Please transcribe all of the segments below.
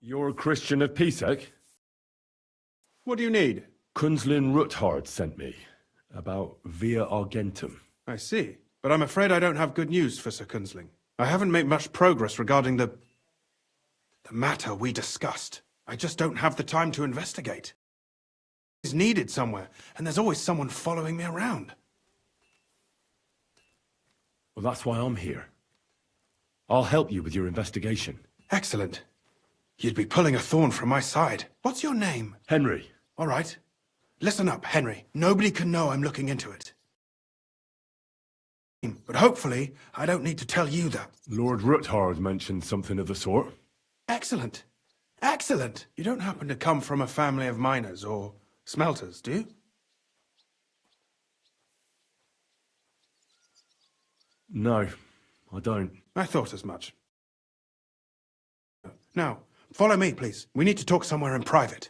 You're a Christian of Pisek? What do you need? Kunzlin Ruthard sent me. About Via Argentum. I see. But I'm afraid I don't have good news for Sir Kunzling. I haven't made much progress regarding the matter we discussed. I just don't have the time to investigate. He's needed somewhere, and there's always someone following me around. Well, that's why I'm here. I'll help you with your investigation. Excellent. You'd be pulling a thorn from my side. What's your name? Henry. All right. Listen up, Henry. Nobody can know I'm looking into it. But hopefully, I don't need to tell you that. Lord Ruthard mentioned something of the sort. Excellent. Excellent. You don't happen to come from a family of miners or smelters, do you? No, I don't. I thought as much. Now, follow me, please. We need to talk somewhere in private.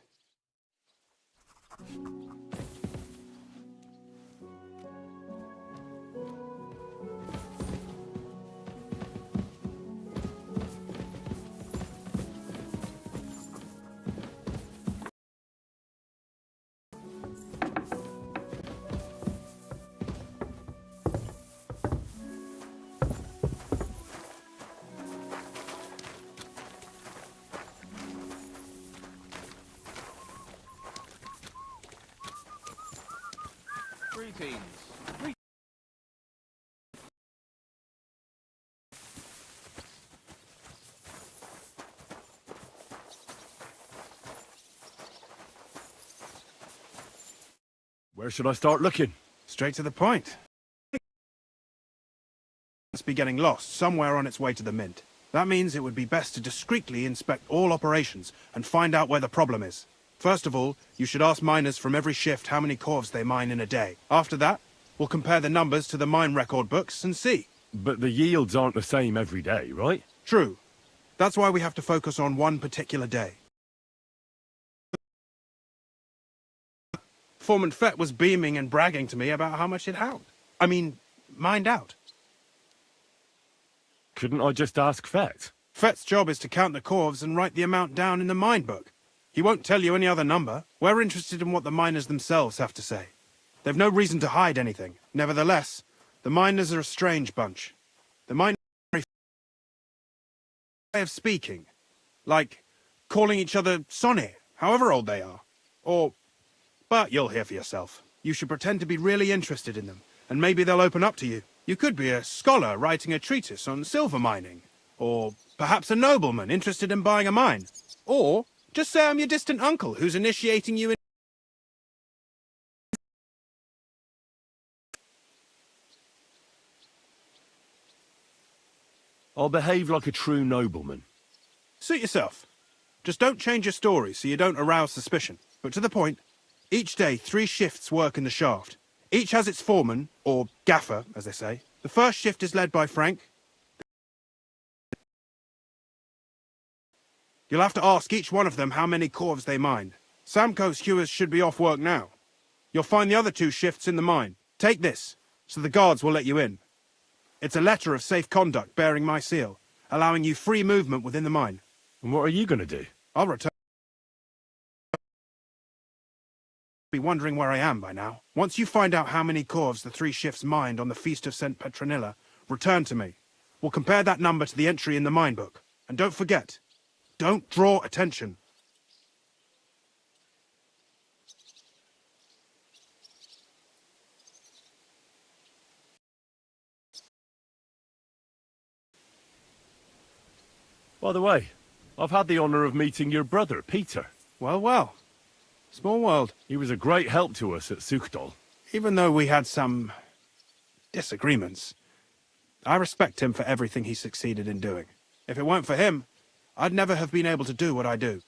Greetings. Where should I start looking? Straight to the point. Must be getting lost somewhere on its way to the Mint. That means it would be best to discreetly inspect all operations and find out where the problem is. First of all, you should ask miners from every shift how many corves they mine in a day. After that, we'll compare the numbers to the mine record books and see. But the yields aren't the same every day, right? True. That's why we have to focus on one particular day. Foreman Fett was beaming and bragging to me about how much it mined out. Couldn't I just ask Fett? Fett's job is to count the corves and write the amount down in the mine book. He won't tell you any other number. We're interested in what the miners themselves have to say. They've no reason to hide anything. Nevertheless, the miners are a strange bunch. The miners are a way of speaking. Like calling each other Sonny, however old they are. But you'll hear for yourself. You should pretend to be really interested in them, and maybe they'll open up to you. You could be a scholar writing a treatise on silver mining. Or perhaps a nobleman interested in buying a mine. Or just say I'm your distant uncle who's initiating you in... I'll behave like a true nobleman. Suit yourself. Just don't change your story so you don't arouse suspicion. But to the point, each day 3 shifts work in the shaft. Each has its foreman, or gaffer, as they say. The first shift is led by Frank. You'll have to ask each one of them how many corves they mine. Samco's hewers should be off work now. You'll find the other 2 shifts in the mine. Take this, so the guards will let you in. It's a letter of safe conduct bearing my seal, allowing you free movement within the mine. And what are you going to do? I'll return. Be wondering where I am by now. Once you find out how many corves the 3 shifts mined on the Feast of St. Petronilla, return to me. We'll compare that number to the entry in the mine book. And don't forget, don't draw attention. By the way, I've had the honor of meeting your brother, Peter. Well, well. Small world. He was a great help to us at Suchdol. Even though we had some disagreements, I respect him for everything he succeeded in doing. If it weren't for him, I'd never have been able to do what I do.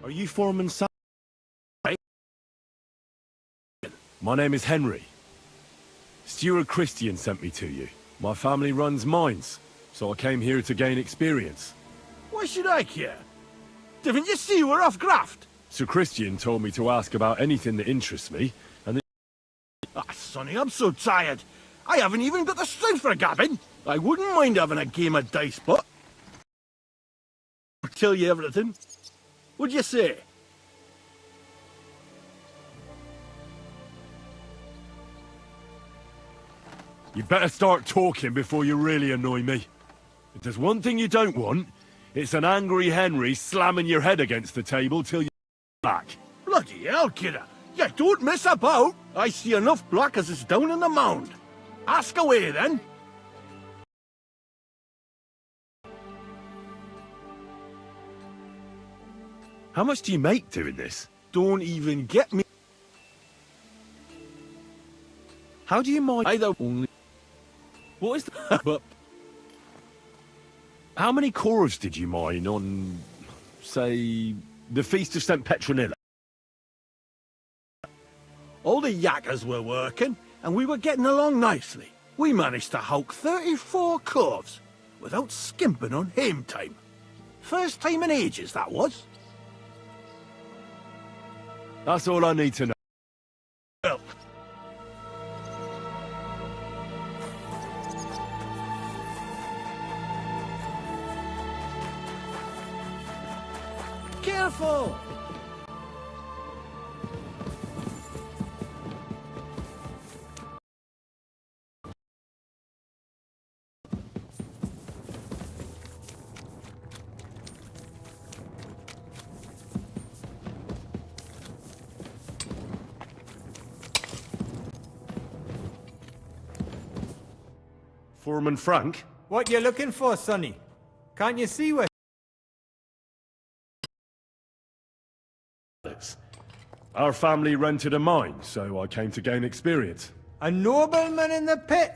Are you Foreman Sam? My name is Henry. Steward Christian sent me to you. My family runs mines. so I came here to gain experience. Why should I care? Didn't you see we're off graft? Sir Christian told me to ask about anything that interests me, and Ah, Sonny, I'm so tired. I haven't even got the strength for gabbing. I wouldn't mind having a game of dice, but... I'll tell you everything. What'd you say? you better start talking before you really annoy me. If there's one thing you don't want, it's an angry Henry slamming your head against the table till you're back. Bloody hell, kidder. You don't mess about. I see enough black as is down in the mound. Ask away, then. How much do you make doing this? Don't even get me. How do you mine? Either only... What is that? But how many corves did you mine on, say, the Feast of St. Petronilla? All the yakkers were working, and we were getting along nicely. We managed to hulk 34 corves, without skimping on hame time. First time in ages, that was. That's all I need to know. Well, careful! Foreman Frank? What you looking for, Sonny? Can't you see where... Our family rented a mine, so I came to gain experience. A nobleman in the pit?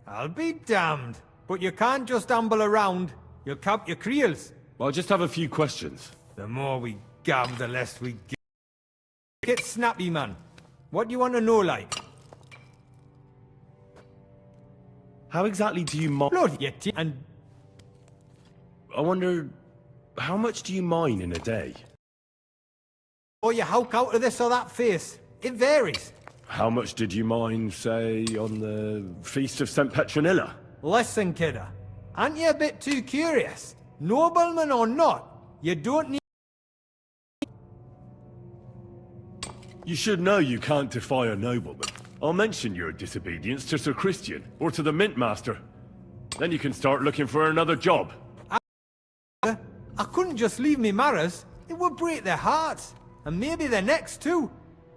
I'll be damned. But you can't just amble around. You'll count your creels. I just have a few questions. The more we gab, the less we get. Get snappy, man. What do you want to know, like? How exactly do you mine? Blood, you and... I wonder, how much do you mine in a day? Or you hulk out of this or that face. It varies. How much did you mine, say, on the Feast of St. Petronilla? Listen, kidder. Aren't you a bit too curious? Nobleman or not, you don't need... You should know you can't defy a nobleman. I'll mention your disobedience to Sir Christian, or to the Mint Master. Then you can start looking for another job. I couldn't just leave me marrows. It would break their hearts. And maybe their necks too.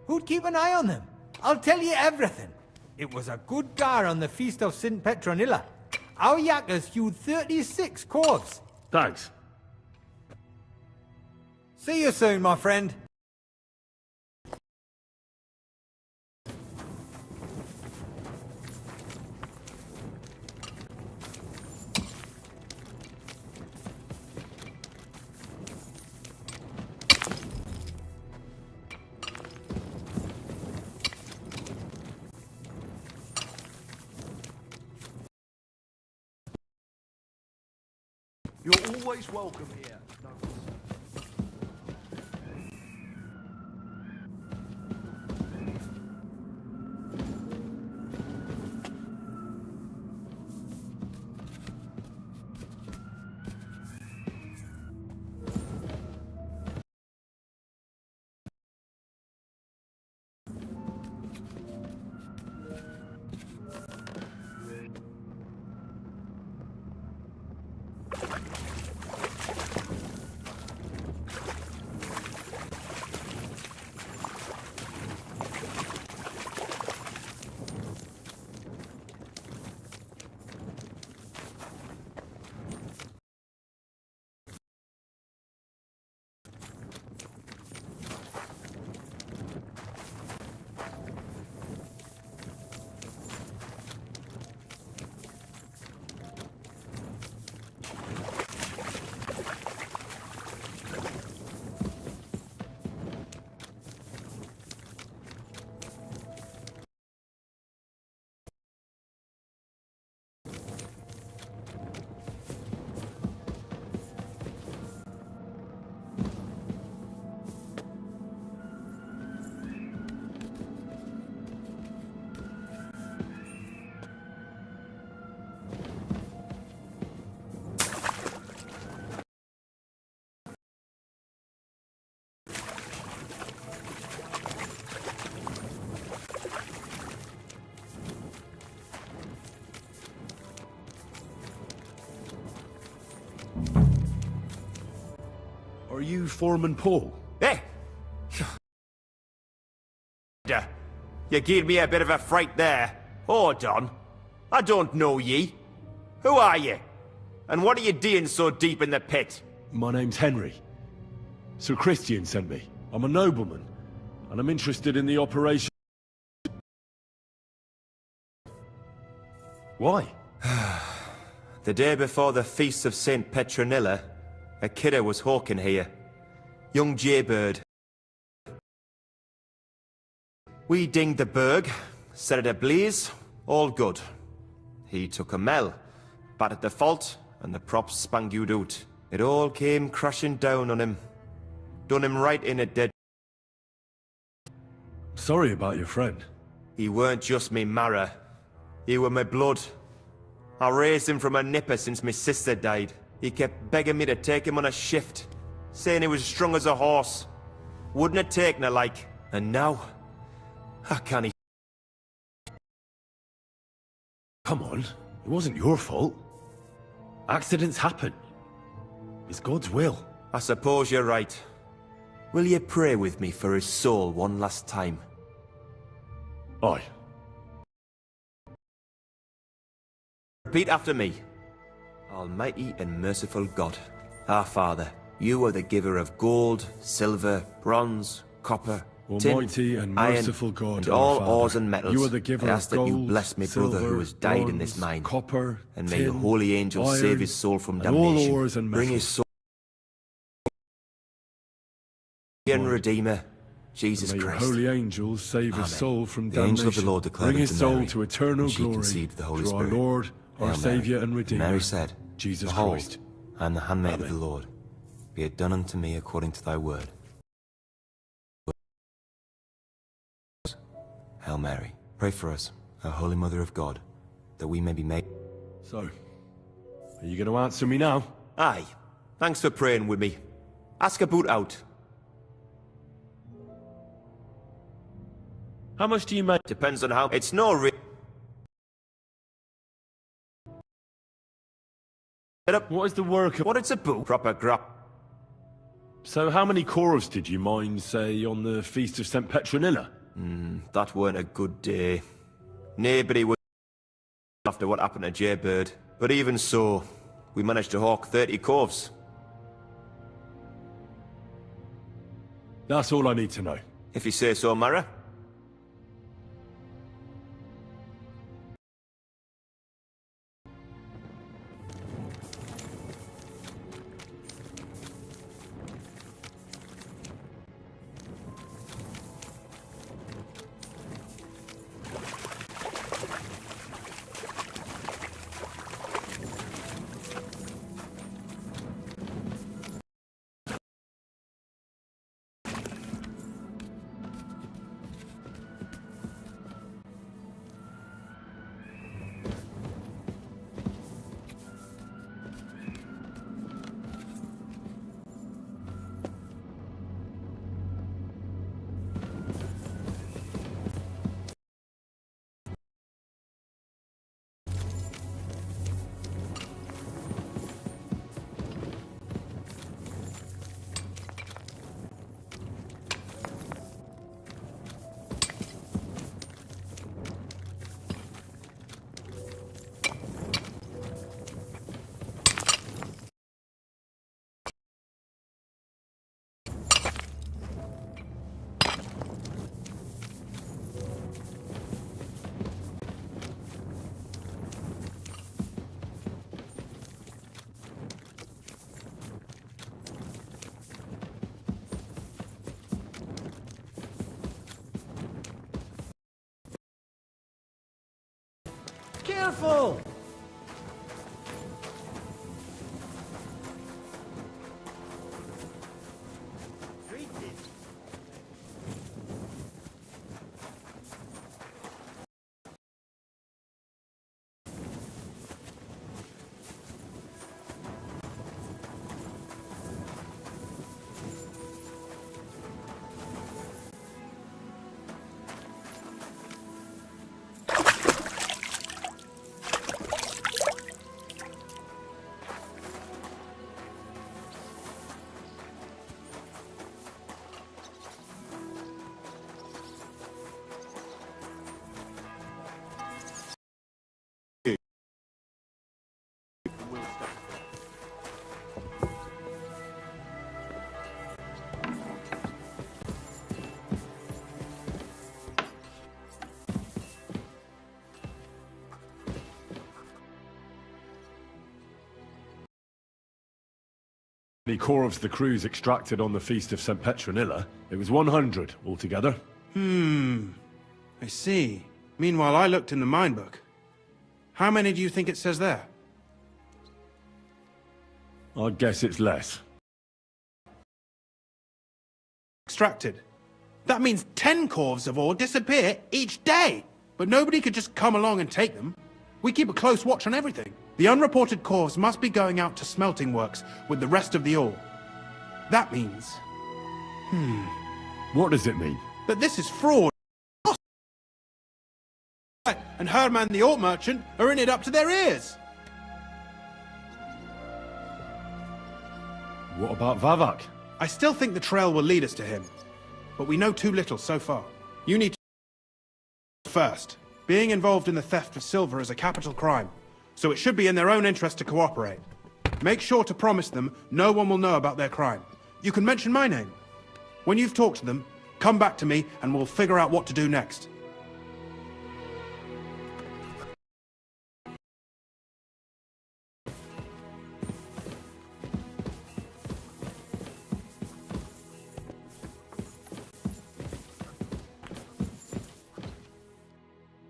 Who'd keep an eye on them? I'll tell you everything. It was a good gar on the Feast of St. Petronilla. Our yakkers hewed 36 corves. Thanks. See you soon, my friend. you're always welcome here. Are you Foreman Paul? Hey! You gave me a bit of a fright there. Hold on. I don't know ye. Who are ye? And what are you doing so deep in the pit? My name's Henry. Sir Christian sent me. I'm a nobleman, and I'm interested in the operation. Why? The day before the feast of St. Petronilla, a kidder was hawking here. Young Jaybird. We dinged the berg, set it ablaze, all good. He took a mell, battered the fault, and the props spangued out. It all came crashing down on him. Done him right in a dead. Sorry about your friend. He weren't just me marrow. He were my blood. I raised him from a nipper since my sister died. He kept begging me to take him on a shift, saying he was strong as a horse. Wouldn't have taken her like. And now, how can he? Come on, it wasn't your fault. Accidents happen. It's God's will. I suppose you're right. Will you pray with me for his soul one last time? Aye. Repeat after me. Almighty and merciful God, our Father, you are the giver of gold, silver, bronze, copper, Almighty tin, and iron, merciful God, and our all Father, ores and metals. you are the giver I of ask that you gold, bless my brother silver, who has died in this bronze, mine. copper, And may tin, your holy angels iron, save his soul from and all damnation. ores and Bring his metals. soul and Redeemer, Jesus May your Christ. holy angels save Amen. his soul from The damnation. angel of the Lord declared Bring his unto soul Mary, to eternal and she glory conceived the Holy through our Spirit. Lord, our Hail Mary. Saviour and And Redeemer, Mary said, Jesus Behold, Christ. I am the handmaid of Amen. the Lord. Be it done unto me according to thy word. Hail Mary, pray for us, our Holy Mother of God, that we may be made... So, are you going to answer me now? Aye. Thanks for praying with me. Ask a boot out. How much do you make? Depends on how... It's no re... Get up. What is the work of... What it's a boot? Proper grap. So how many corves did you mine, say, on the Feast of St. Petronilla? That weren't a good day. Nobody was after what happened to Jaybird. But even so, we managed to hawk 30 corves. That's all I need to know. If you say so, Mara. Careful! many corvs the crews extracted on the Feast of St. Petronilla. It was 100 altogether. I see. Meanwhile, I looked in the mine book. How many do you think it says there? I'd guess it's less. Extracted. That means 10 corvs of ore disappear each day. But nobody could just come along and take them. We keep a close watch on everything. The unreported corvs must be going out to smelting works with the rest of the ore. That means What does it mean? that this is fraud. And Herman the ore merchant are in it up to their ears. What about Vavak? I still think the trail will lead us to him. But we know too little so far. You need to... First, being involved in the theft of silver is a capital crime. So it should be in their own interest to cooperate. Make sure to promise them no one will know about their crime. You can mention my name. When you've talked to them, come back to me and we'll figure out what to do next.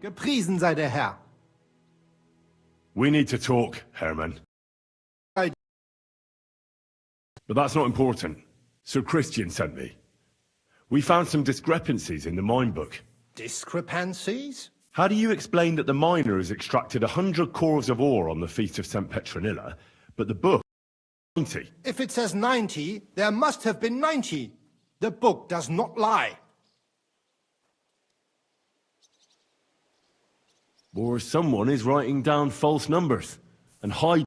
Gepriesen sei der Herr. We need to talk, Herman. I- But that's not important. Sir Christian sent me. We found some discrepancies in the mine book. Discrepancies? How do you explain that the miner has extracted 100 corvs of ore on the Feast of St. Petronilla, but the book 90? If it says 90, there must have been 90. The book does not lie. Or someone is writing down false numbers and hiding.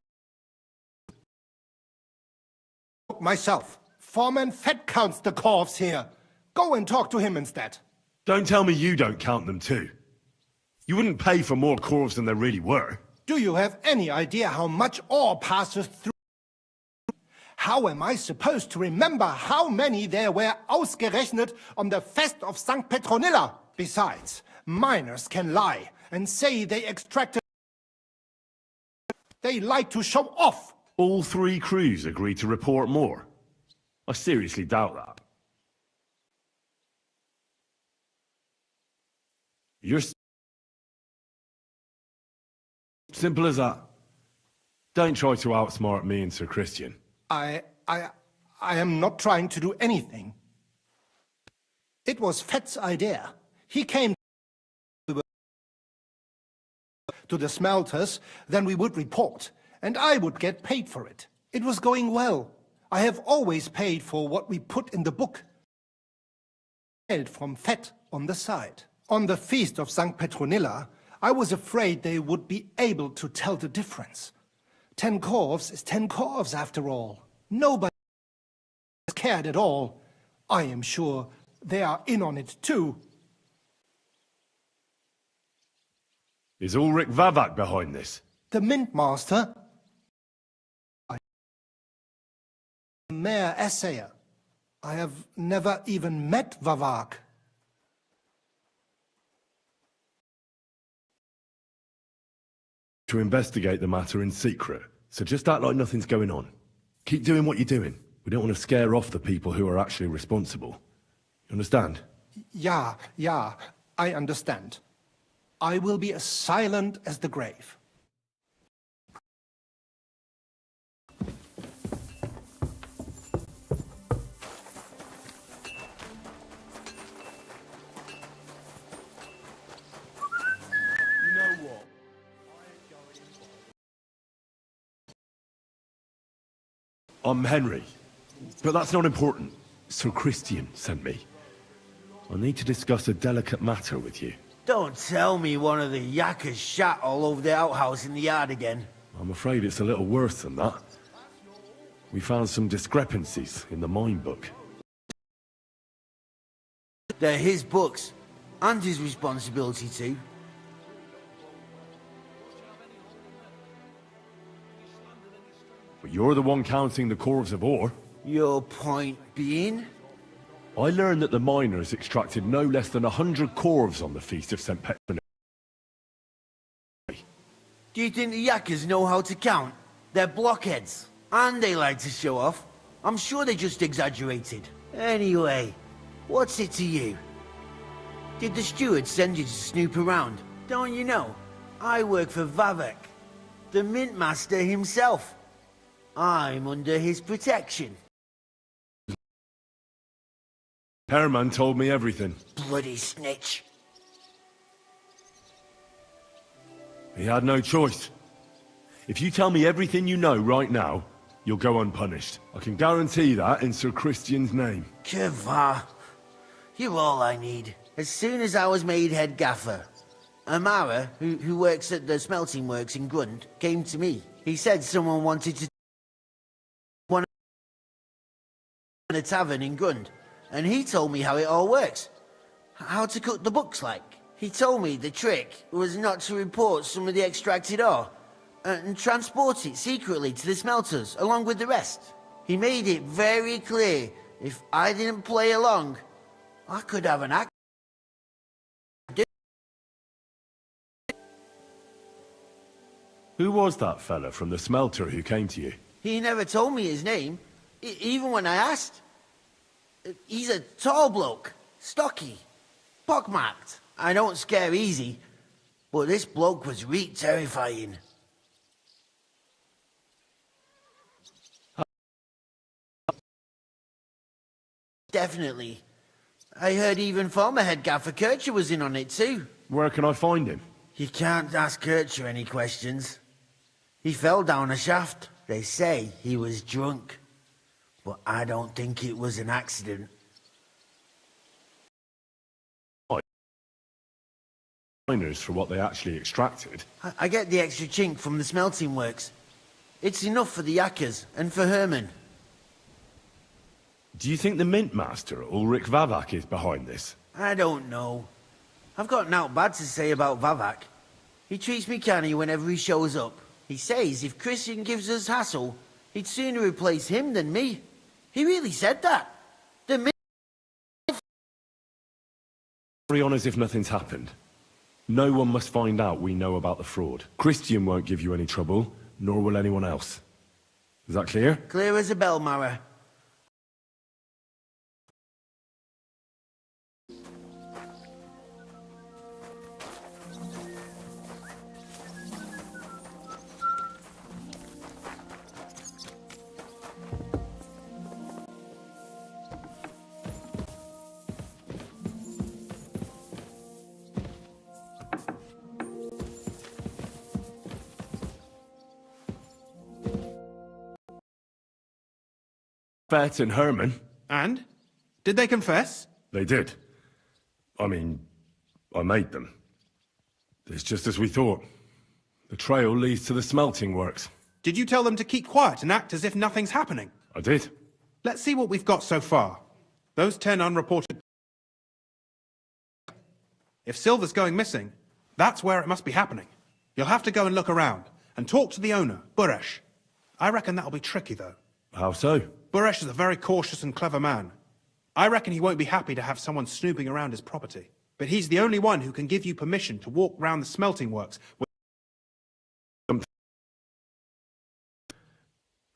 Myself. Foreman Fett counts the corvs here. Go and talk to him instead. Don't tell me you don't count them too. You wouldn't pay for more corvs than there really were. Do you have any idea how much ore passes through? How am I supposed to remember how many there were ausgerechnet on the Fest of St. Petronilla? Besides, miners can lie and say they extracted. They like to show off. All 3 crews agreed to report more. I seriously doubt that. You're simple as that. Don't try to outsmart me and Sir Christian. I am not trying to do anything. It was Fett's idea. He came to the smelters, then we would report, and I would get paid for it. It was going well. I have always paid for what we put in the book. Held from Fett on the side. On the Feast of St. Petronilla, I was afraid they would be able to tell the difference. 10 corvs is 10 corvs after all. Nobody cared at all. I am sure they are in on it too. Is Ulrich Vavak behind this? The Mint Master? Mayor Assayer. I have never even met Vavak. To investigate the matter in secret, so just act like nothing's going on. Keep doing what you're doing. We don't want to scare off the people who are actually responsible. You understand? Yeah, I understand. I will be as silent as the grave. You know what? I'm Henry. But that's not important. Sir Christian sent me. I need to discuss a delicate matter with you. Don't tell me one of the yakkers shat all over the outhouse in the yard again. I'm afraid it's a little worse than that. We found some discrepancies in the mine book. They're his books, and his responsibility too. But you're the one counting the corvs of ore. Your point being? I learned that the miners extracted no less than 100 corvs on the Feast of St. Petronilla. Do you think the yakkers know how to count? They're blockheads, and they like to show off. I'm sure they just exaggerated. Anyway, what's it to you? Did the steward send you to snoop around? Don't you know? I work for Vavek, the mint master himself. I'm under his protection. Herman told me everything. Bloody snitch. He had no choice. If you tell me everything you know right now, you'll go unpunished. I can guarantee that in Sir Christian's name. Keva, you're all I need. As soon as I was made head gaffer, Amara, who works at the smelting works in Grund, came to me. He said someone wanted to one in a tavern in Grund, and he told me how it all works. How to cook the books like. He told me the trick was not to report some of the extracted ore, and transport it secretly to the smelters, along with the rest. He made it very clear, if I didn't play along, I could have an act. Who was that fella from the smelter who came to you? He never told me his name, even when I asked. He's a tall bloke, stocky, pockmarked. I don't scare easy, but this bloke was reet terrifying. Definitely. I heard even former head gaffer Kircher was in on it too. Where can I find him? You can't ask Kircher any questions. He fell down a shaft. They say he was drunk. But I don't think it was an accident. Miners for what they actually extracted. I get the extra chink from the smelting works. It's enough for the Yakkers and for Herman. Do you think the mint master, Ulrich Vavak, is behind this? I don't know. I've got naught bad to say about Vavak. He treats me canny whenever he shows up. He says if Christian gives us hassle, he'd sooner replace him than me. He really said that. The mint... Carry on as if nothing's happened. No one must find out we know about the fraud. Christian won't give you any trouble, nor will anyone else. Is that clear? Clear as a bell, Mara. Fett and Herman. And? Did they confess? They did. I mean, I made them. It's just as we thought. The trail leads to the smelting works. Did you tell them to keep quiet and act as if nothing's happening? I did. Let's see what we've got so far. Those 10 unreported... If Silver's going missing, that's where it must be happening. You'll have to go and look around, and talk to the owner, Buresh. I reckon that'll be tricky, though. How so? Buresh is a very cautious and clever man. I reckon he won't be happy to have someone snooping around his property. But he's the only one who can give you permission to walk round the smelting works.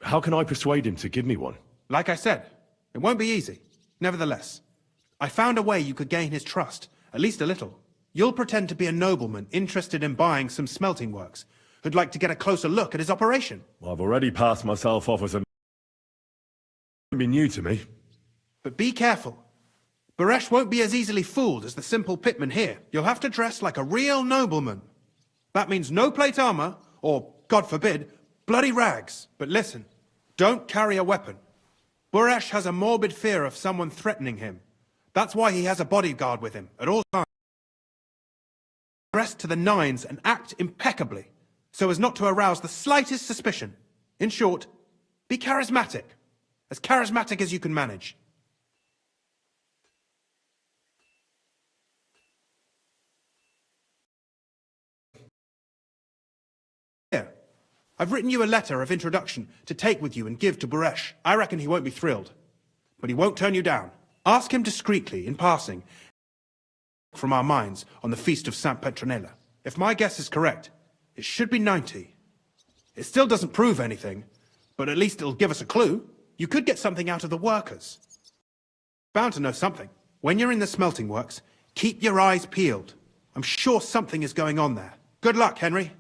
How can I persuade him to give me one? Like I said, it won't be easy. Nevertheless, I found a way you could gain his trust, at least a little. You'll pretend to be a nobleman interested in buying some smelting works, who'd like to get a closer look at his operation. Well, I've already passed myself off as a... It'd be new to me. But be careful. Buresh won't be as easily fooled as the simple pitman here. You'll have to dress like a real nobleman. That means no plate armor, or, God forbid, bloody rags. But listen, don't carry a weapon. Buresh has a morbid fear of someone threatening him. That's why he has a bodyguard with him at all times. Dress to the nines and act impeccably, so as not to arouse the slightest suspicion. In short, be charismatic. As charismatic as you can manage. Here, I've written you a letter of introduction to take with you and give to Buresh. I reckon he won't be thrilled, but he won't turn you down. Ask him discreetly, in passing, from our mines on the feast of Saint Petronella. If my guess is correct, it should be 90. It still doesn't prove anything, but at least it'll give us a clue. You could get something out of the workers. Bound to know something. When you're in the smelting works, keep your eyes peeled. I'm sure something is going on there. Good luck, Henry.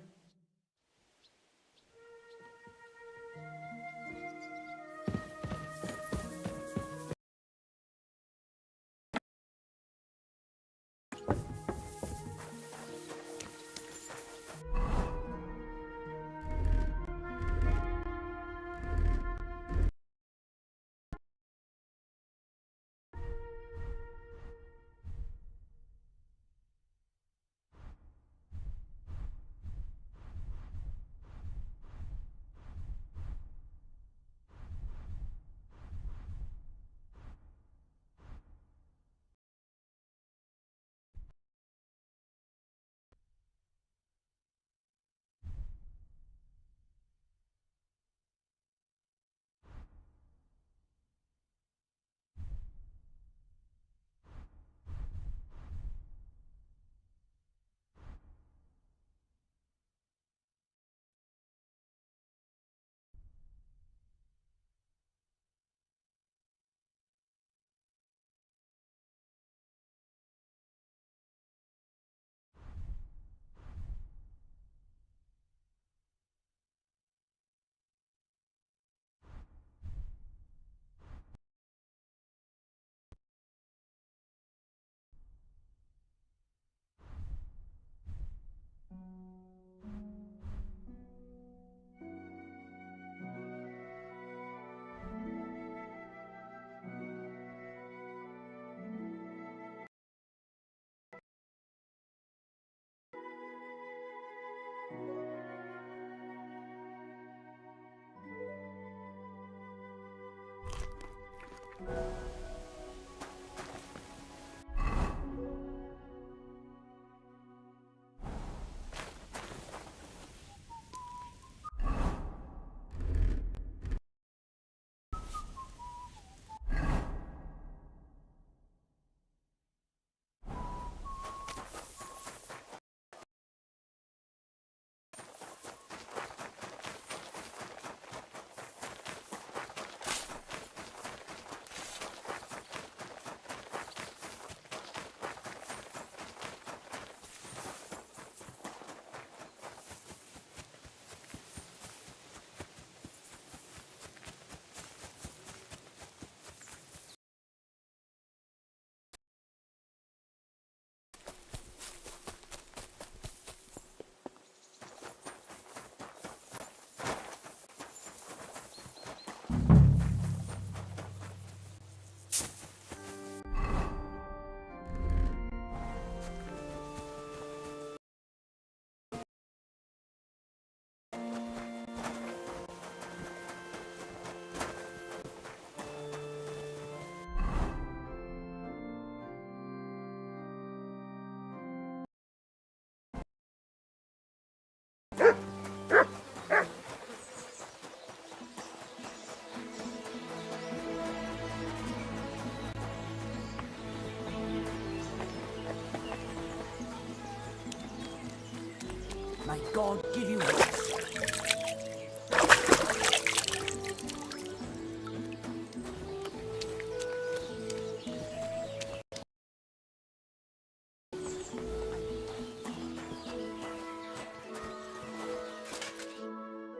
May God give you rest.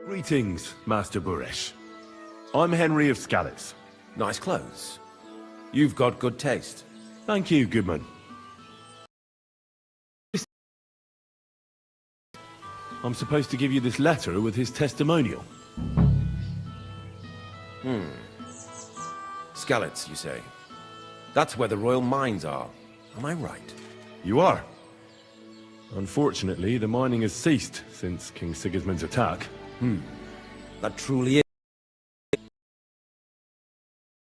Greetings, Master Buresh. I'm Henry of Skalitz. Nice clothes. You've got good taste. Thank you, Goodman. I'm supposed to give you this letter with his testimonial. Skalitz, you say? That's where the royal mines are. Am I right? You are. Unfortunately, the mining has ceased since King Sigismund's attack. That truly is.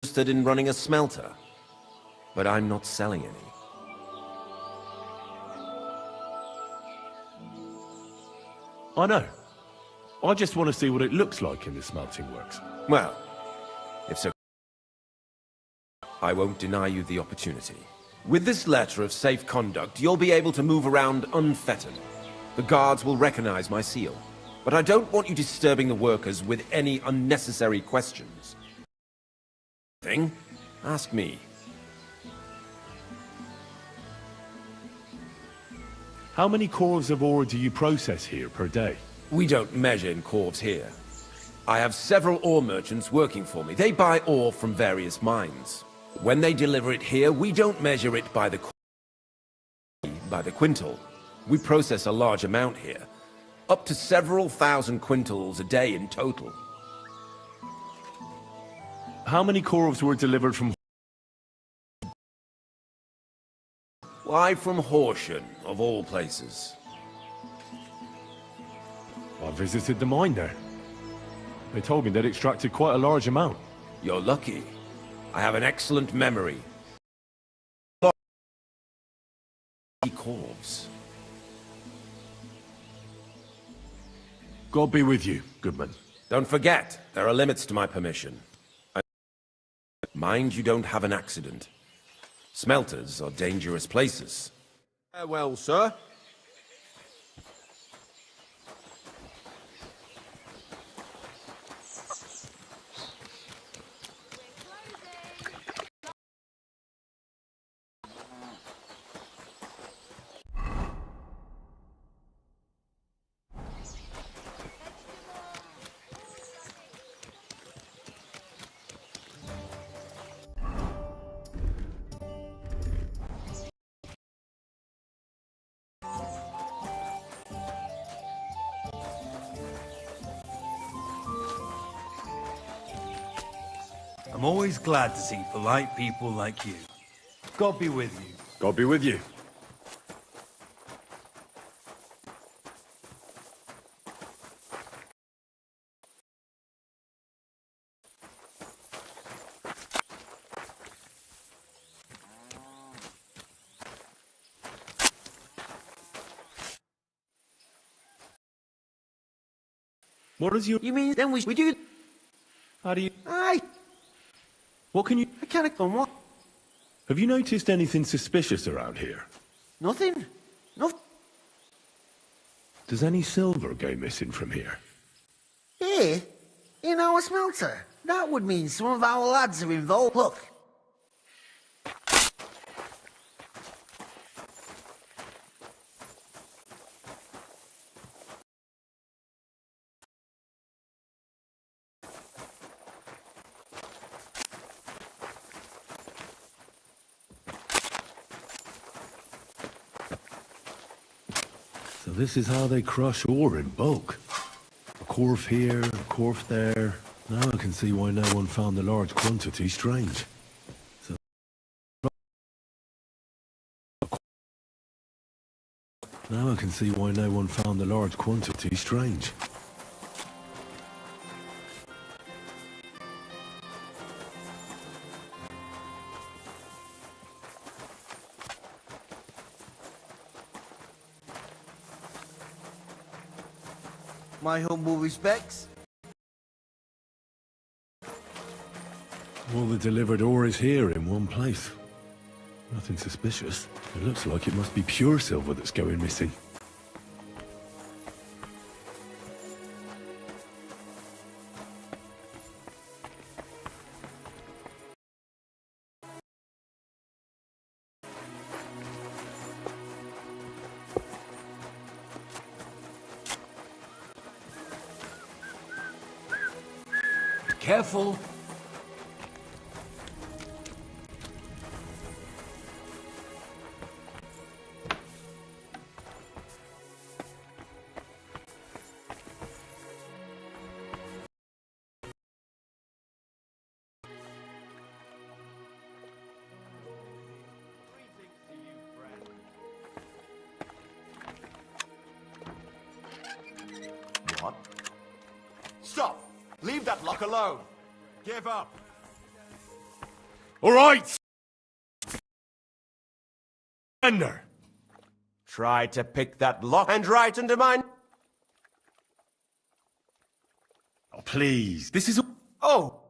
Interested in running a smelter, but I'm not selling any. I know. I just want to see what it looks like in the smelting works. Well, if so, I won't deny you the opportunity. With this letter of safe conduct, you'll be able to move around unfettered. The guards will recognize my seal. But I don't want you disturbing the workers with any unnecessary questions. something, ask me. How many corves of ore do you process here per day? We don't measure in corves here. I have several ore merchants working for me. They buy ore from various mines. When they deliver it here, we don't measure it by the quintal. We process a large amount here. Up to several thousand quintals a day in total. How many corves were delivered from... Why from Horsham, of all places? I visited the mine there. They told me they'd extracted quite a large amount. You're lucky. I have an excellent memory. Corves. God be with you, Goodman. Don't forget, there are limits to my permission. Mind you don't have an accident. Smelters are dangerous places. Farewell, sir. I'm always glad to see polite people like you. God be with you. God be with you. What is your... You mean then we do? How do you... Aye, What can you... I can't come what? Have you noticed anything suspicious around here? Nothing. Nothing. Does any silver go missing from here? Here? In our smelter? That would mean some of our lads are involved. Look. So this is how they crush ore in bulk. A corf here, a corf there. Now I can see why no one found the large quantity strange. So... Now I can see why no one found the large quantity strange. My humble respects. All the delivered ore is here in one place. Nothing suspicious. It looks like it must be pure silver that's going missing. Careful. What? Stop! Leave that lock alone! Give up! All right! Surrender! Try to pick that lock and right under mine. Oh, please, this is... Oh!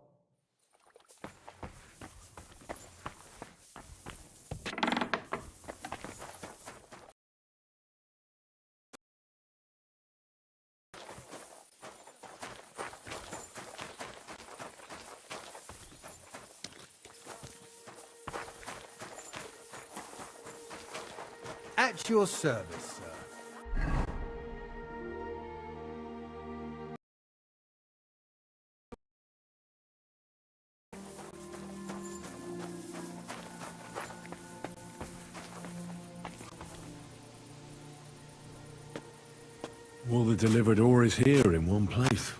At your service, sir. All the delivered ore is here in one place.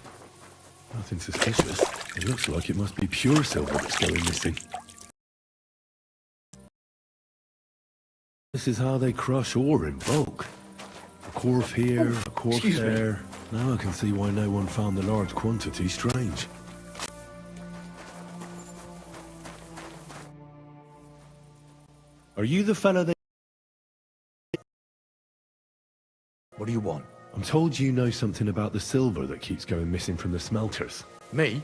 Nothing suspicious. It looks like it must be pure silver that's going missing. This is how they crush ore in bulk. A quarf here, a quarf there. Now I can see why no one found the large quantity strange. Are you the fella they... What do you want? I'm told you know something about the silver that keeps going missing from the smelters. Me?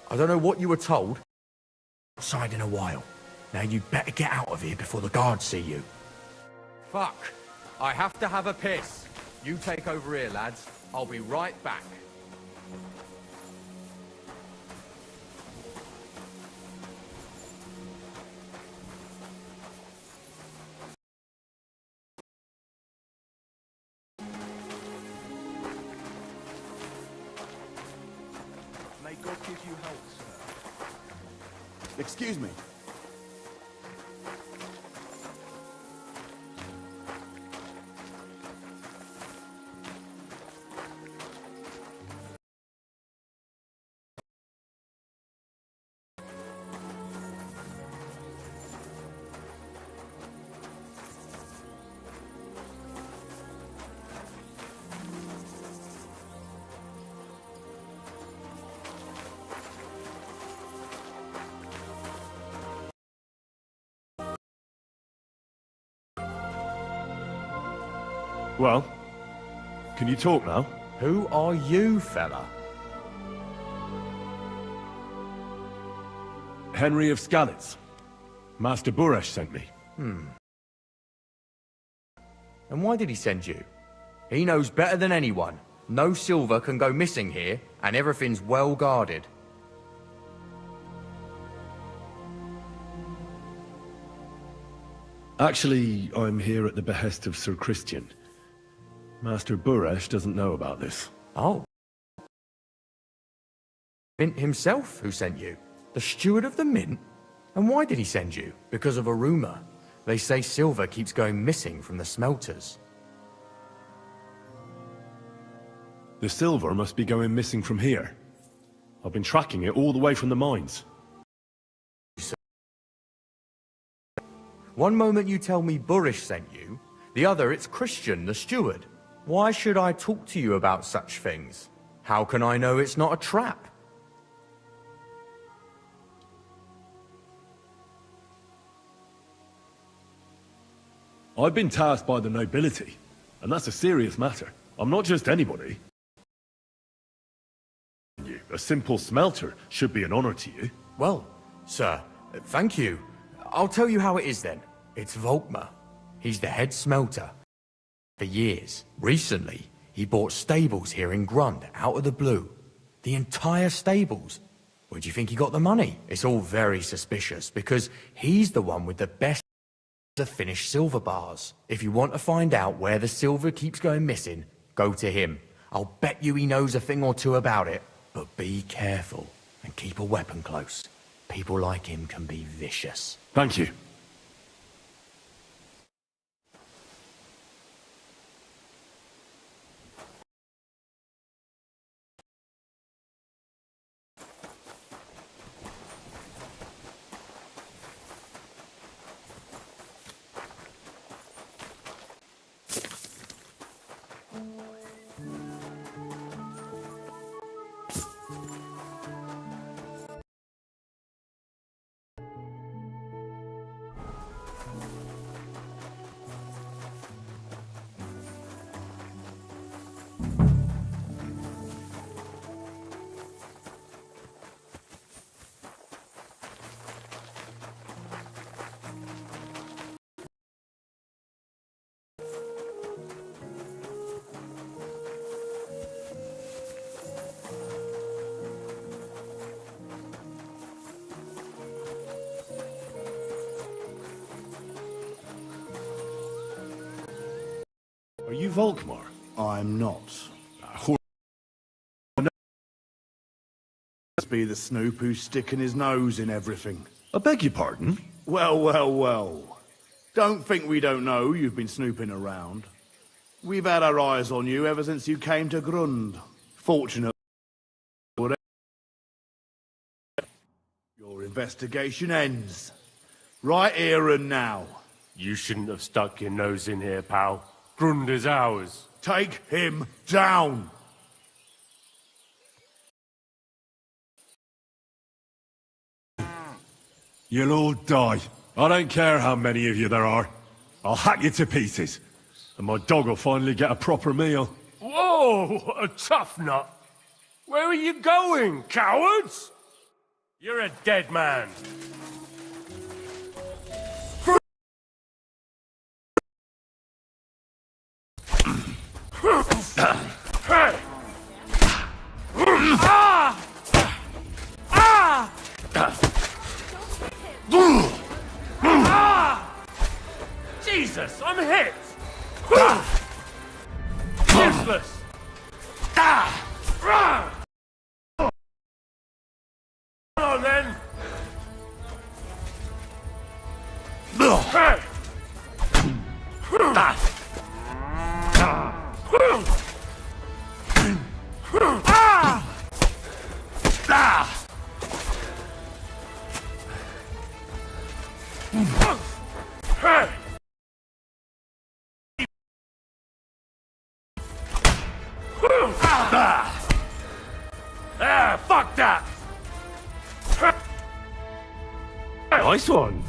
I don't know what you were told. Outside in a while. Now you'd better get out of here before the guards see you. Fuck. I have to have a piss. You take over here, lads. I'll be right back. May God give you health, sir. Excuse me. Well, can you talk now? Who are you, fella? Henry of Skalitz. Master Buresh sent me. And why did he send you? He knows better than anyone. No silver can go missing here, and everything's well guarded. Actually, I'm here at the behest of Sir Christian. Master Buresh doesn't know about this. Oh. Mint himself who sent you? The steward of the Mint? And why did he send you? Because of a rumor. They say silver keeps going missing from the smelters. The silver must be going missing from here. I've been tracking it all the way from the mines. One moment you tell me Burish sent you, the other it's Christian, the steward. Why should I talk to you about such things? How can I know it's not a trap? I've been tasked by the nobility, and that's a serious matter. I'm not just anybody. A simple smelter should be an honor to you. Well, sir, thank you. I'll tell you how it is then. It's Volkmar. He's the head smelter. For years. Recently, he bought stables here in Grund, out of the blue. The entire stables. Where do you think he got the money? It's all very suspicious, because he's the one with the best of finished silver bars. If you want to find out where the silver keeps going missing, go to him. I'll bet you he knows a thing or two about it. But be careful, and keep a weapon close. People like him can be vicious. Thank you. Are you Volkmar? I'm not. Must be the snoop who's sticking his nose in everything. I beg your pardon? Well, well, well. Don't think we don't know you've been snooping around. We've had our eyes on you ever since you came to Grund. Fortunately, your investigation ends. Right here and now. You shouldn't have stuck your nose in here, pal. Grund is ours. Take him down! You'll all die. I don't care how many of you there are. I'll hack you to pieces. And my dog will finally get a proper meal. Whoa, a tough nut. Where are you going, cowards? You're a dead man. Hey! Ah! Ah! Ah! Jesus, I'm hit! Useless! Come on then! Hey! Hey! Fuck that! Nice one.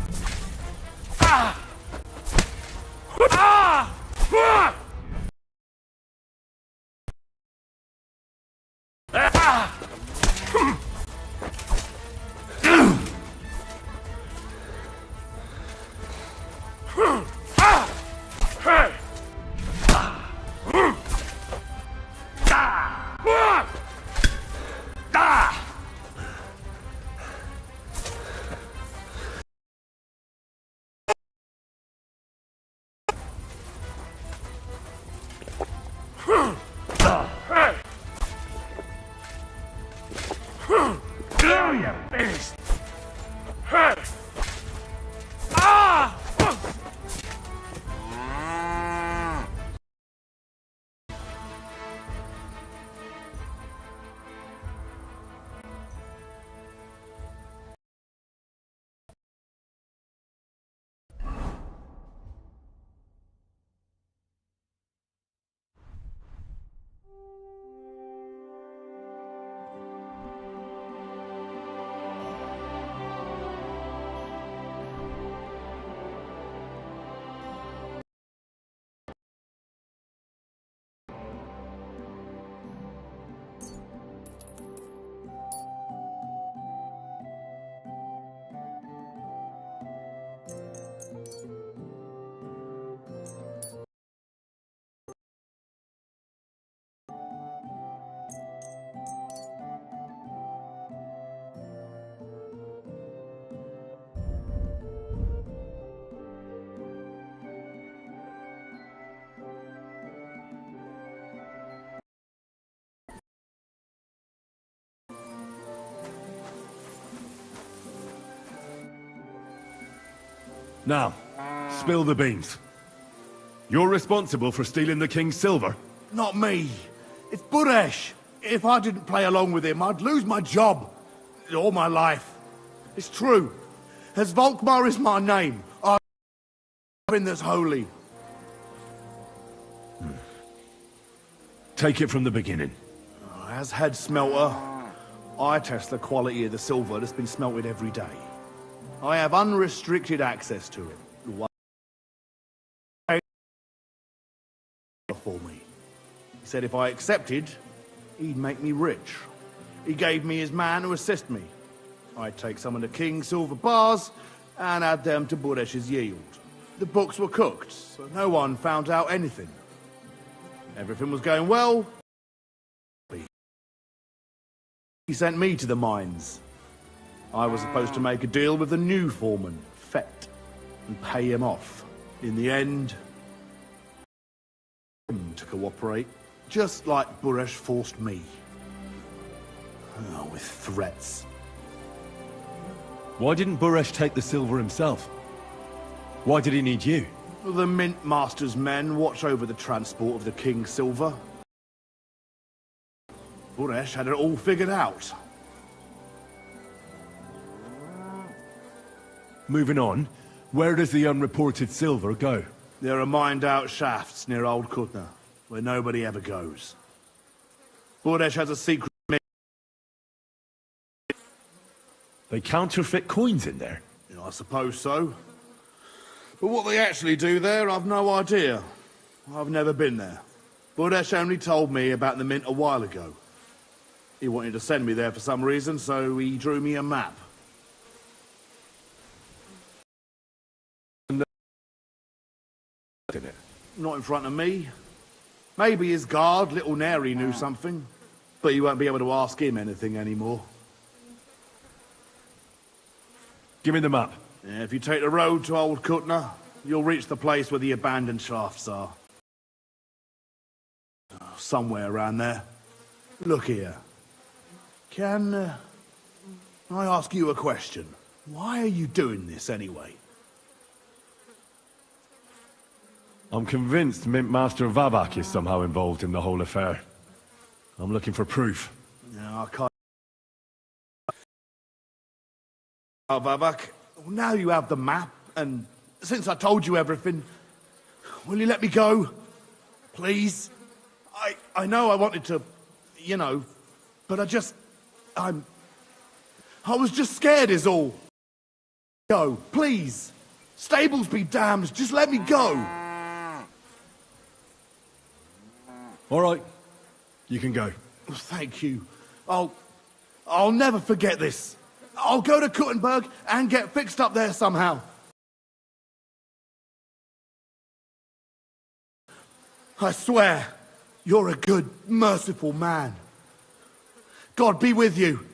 Now, spill the beans. You're responsible for stealing the king's silver? Not me. It's Buresh. If I didn't play along with him, I'd lose my job. All my life. It's true. As Volkmar is my name, I'm in that's holy. Take it from the beginning. As head smelter, I test the quality of the silver that's been smelted every day. I have unrestricted access to it. For me. He said if I accepted, he'd make me rich. He gave me his man to assist me. I'd take some of the king's silver bars and add them to Buresh's yield. The books were cooked, so no one found out anything. Everything was going well. He sent me to the mines. I was supposed to make a deal with the new foreman, Fett, and pay him off. In the end, to cooperate, just like Buresh forced me. Oh, with threats. Why didn't Buresh take the silver himself? Why did he need you? The Mint Master's men watch over the transport of the King's silver. Buresh had it all figured out. Moving on, where does the unreported silver go? There are mined-out shafts near Old Kutna, where nobody ever goes. Buresh has a secret. They counterfeit coins in there. I suppose so. But what they actually do there, I've no idea. I've never been there. Buresh only told me about the mint a while ago. He wanted to send me there for some reason, so he drew me a map. In it. Not in front of me. Maybe his guard, Little Neri, knew something. But you won't be able to ask him anything anymore. Give me the map. Yeah, if you take the road to Old Kutna, you'll reach the place where the abandoned shafts are. Somewhere around there. Look here. Can I ask you a question? Why are you doing this anyway? I'm convinced Mint Master Vabak is somehow involved in the whole affair. I'm looking for proof. Yeah, I can't. Vavak, now you have the map, and since I told you everything, will you let me go? Please? I know I wanted to, you know, but I was just scared is all. Go, please. Stables be damned, just let me go. All right, you can go. Thank you. I'll never forget this. I'll go to Kuttenberg and get fixed up there somehow. I swear, you're a good, merciful man. God be with you.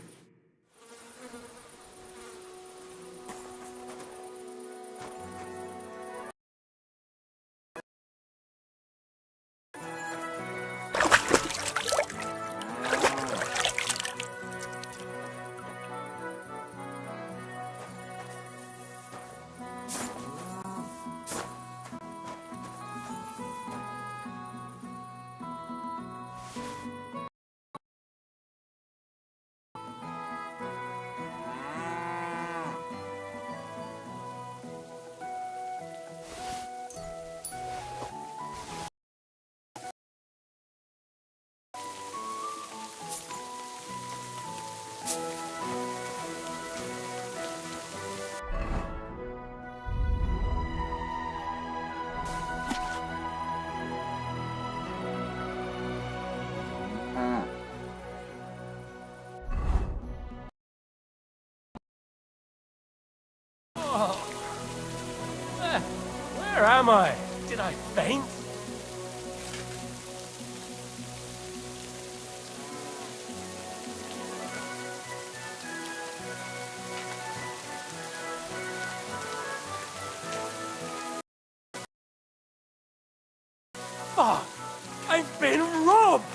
Where am I? Did I faint? Fuck! I've been robbed!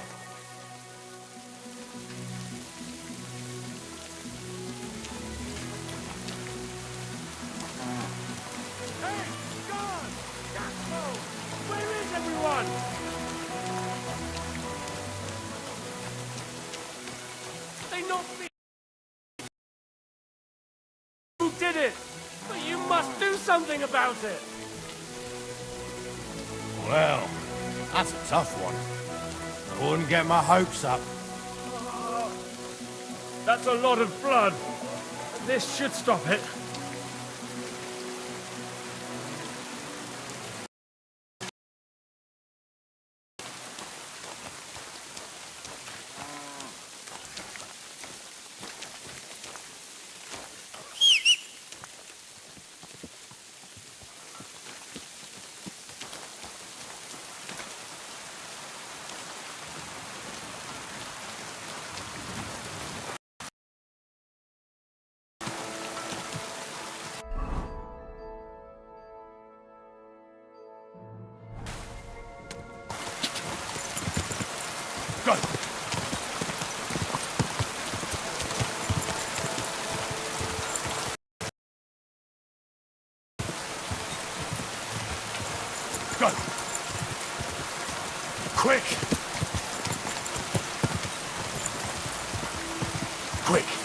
Hey, God! Gaspo! Where is everyone? They not be... Who did it? But you must do something about it! Well, that's a tough one. I wouldn't get my hopes up. That's a lot of blood. This should stop it. Go! Go! Quick! Quick!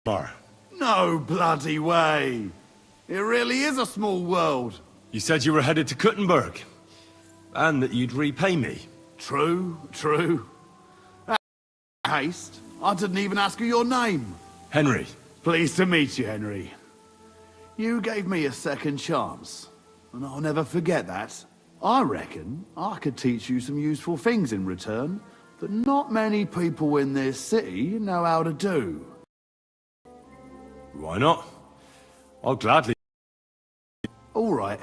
Bar. No bloody way. It really is a small world. You said you were headed to Kuttenberg, and that you'd repay me. True, true. Haste, I didn't even ask you your name. Henry. Pleased to meet you, Henry. You gave me a second chance, and I'll never forget that. I reckon I could teach you some useful things in return that not many people in this city know how to do. Why not? I'll gladly... All right.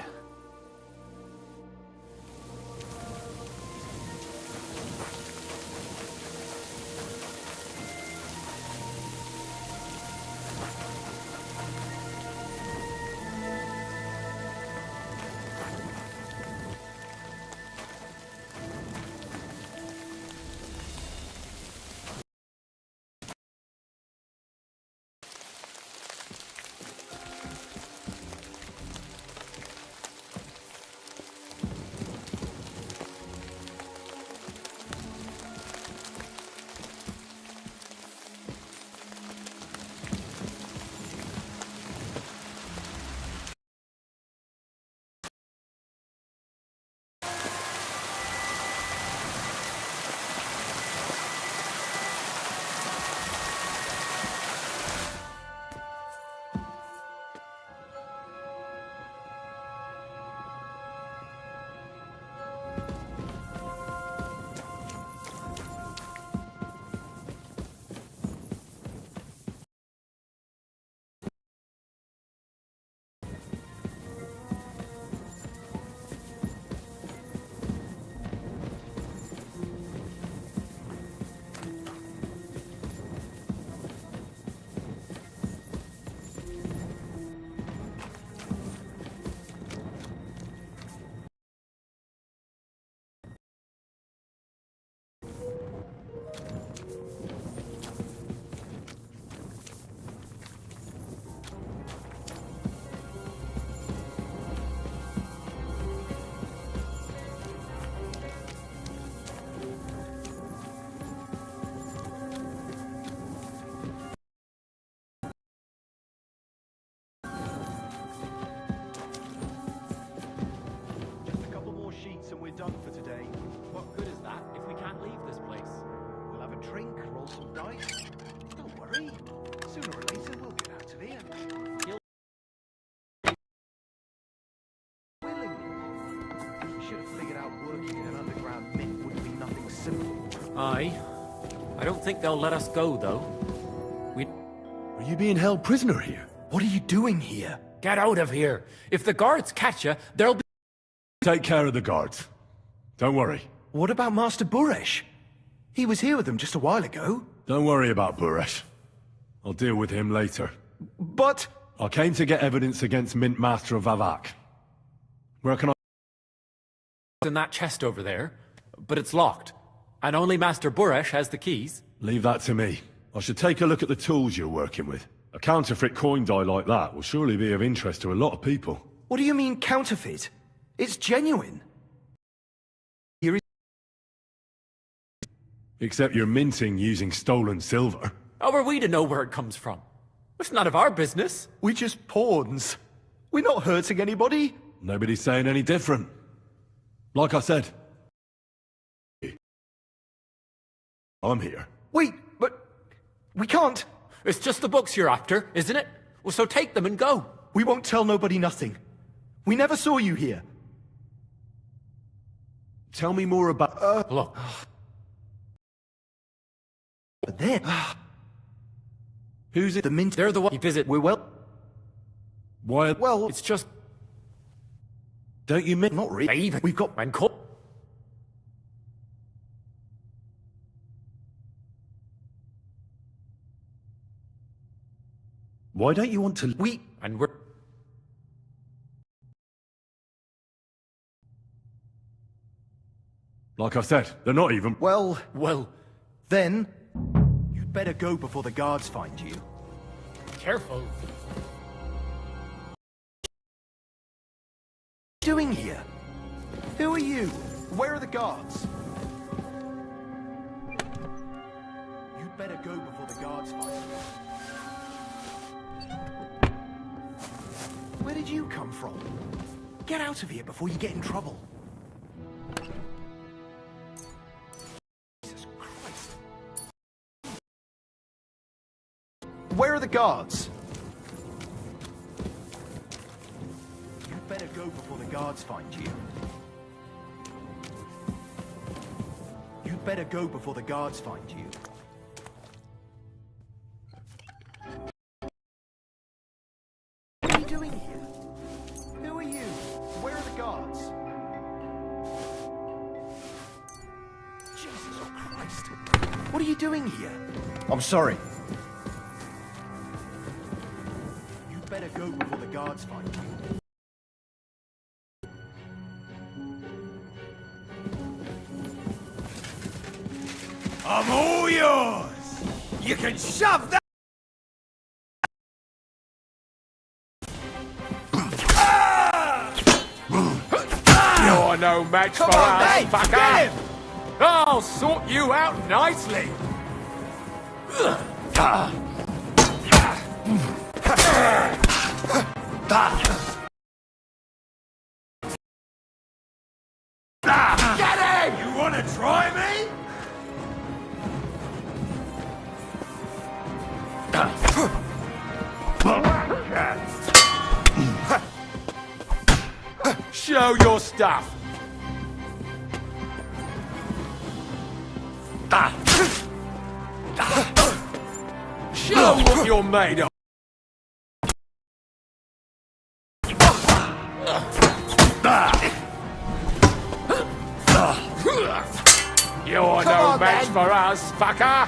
Just a couple more sheets and we're done for today. What good is that if we can't leave this place? We'll have a drink, roll some dice. Don't worry. Sooner or later we'll get out of here. Willingly. We should have figured out working in an underground mint wouldn't be nothing simple. Aye. I don't think they'll let us go, though. Are you being held prisoner here? What are you doing here? Get out of here. If the guards catch you, there'll be... Take care of the guards. Don't worry. What about Master Buresh? He was here with them just a while ago. Don't worry about Buresh. I'll deal with him later. But... I came to get evidence against Mint Master of Vavak. Where can I... in that chest over there, but it's locked. And only Master Buresh has the keys. Leave that to me. I should take a look at the tools you're working with. A counterfeit coin die like that will surely be of interest to a lot of people. What do you mean counterfeit? It's genuine. Here is... Except you're minting using stolen silver. How are we to know where it comes from? It's none of our business. We're just pawns. We're not hurting anybody. Nobody's saying any different. Like I said, I'm here. Wait, but... we can't. It's just the books you're after, isn't it? Well, so take them and go. We won't tell nobody nothing. We never saw you here. Tell me more about... Look, But then... Who's it? the mint... they're the one you visit. We're well... Why... Well, It's just... Don't you mint... not really. They even... We've got... And co- Why don't you want to... We... And we're... Like I said, they're not even... Well, Well, then... you'd better go before the guards find you. careful. Doing here? Who are you? Where are the guards? You'd better go before the guards find you. Where did you come from? Get out of here before you get in trouble. Jesus Christ. Where are the guards? You'd better go before the guards find you. You'd better go before the guards find you. What are you doing here? I'm sorry. You better go before the guards find you. I'm all yours! You can shove that! You're no match for on, us, mate! fucker! Get him! I'll sort you out nicely! Get him! You wanna try me? Show your stuff! Show what you're made of! You're no on, match then. for us, fucker!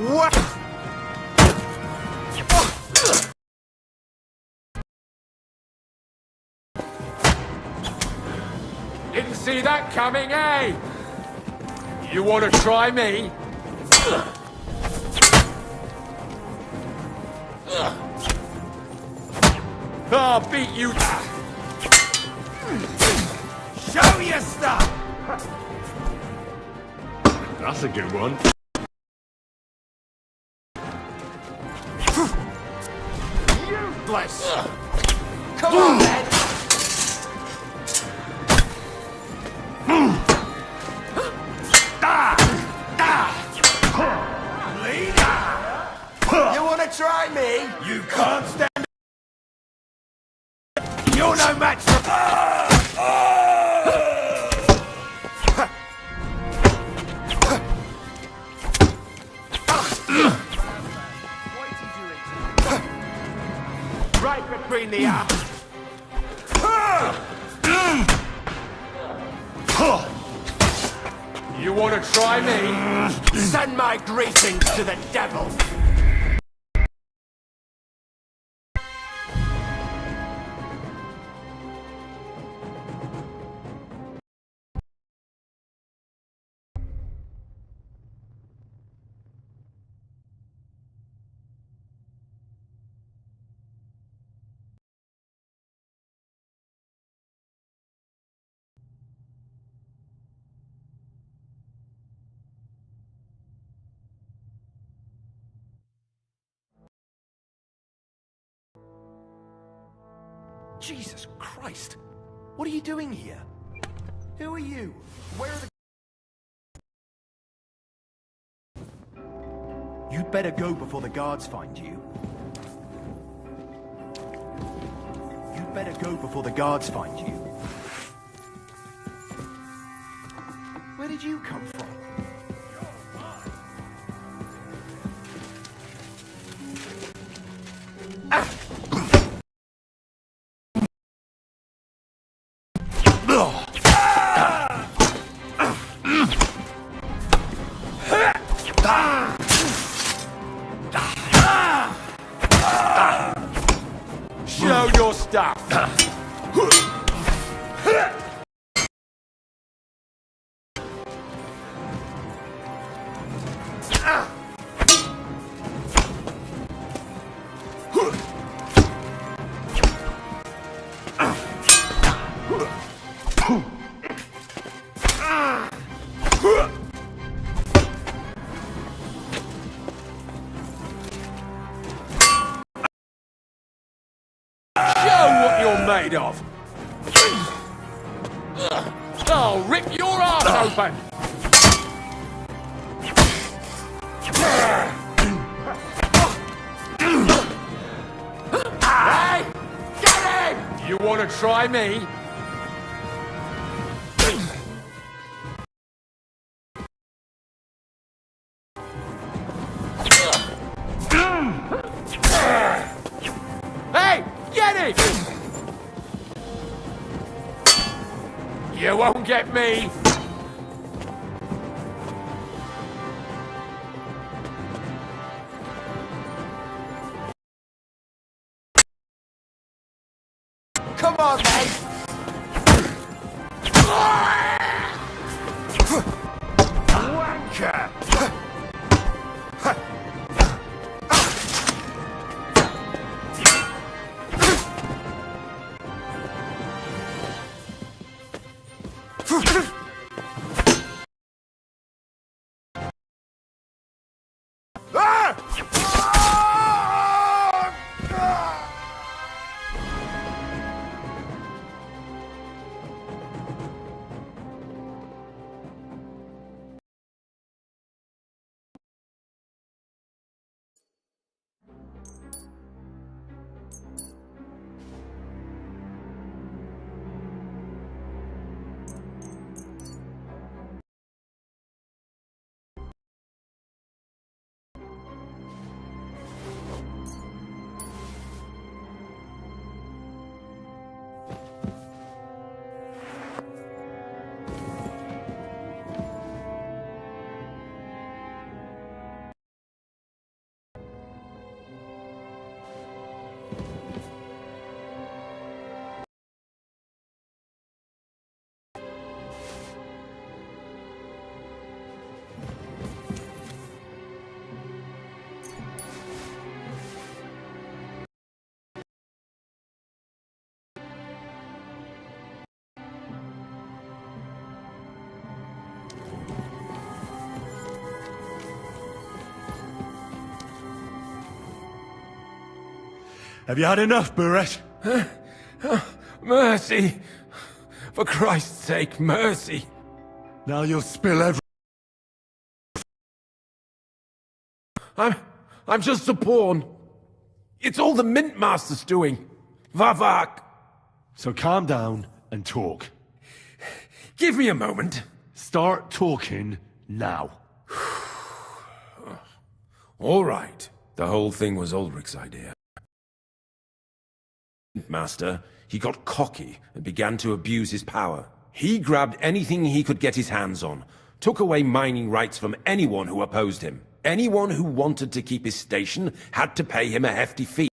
What? Didn't see that coming, eh? You want to try me? I'll beat you. Show your stuff! That's a good one. Useless! Come on, then! You wanna try me? You can't stand. You're no match for. Right between the eyes. You want to try me? Send my greetings to the devil. Jesus Christ! What are you doing here? Who are you? Where are the... You'd better go before the guards find you. You'd better go before the guards find you. Where did you come from? Show your stuff. Made of. I'll rip your ass open. Hey, get him! You want to try me? Hey, get him! You won't get me! Come on, mate! Wanker! Have you had enough, Buresh? Mercy! For Christ's sake, mercy! Now you'll spill every... I'm just a pawn. It's all the Mint Master's doing. Vavak! So calm down and talk. Give me a moment. Start talking now. All right. The whole thing was Ulrich's idea. Master, he got cocky and began to abuse his power. He grabbed anything he could get his hands on, took away mining rights from anyone who opposed him. Anyone who wanted to keep his station had to pay him a hefty fee.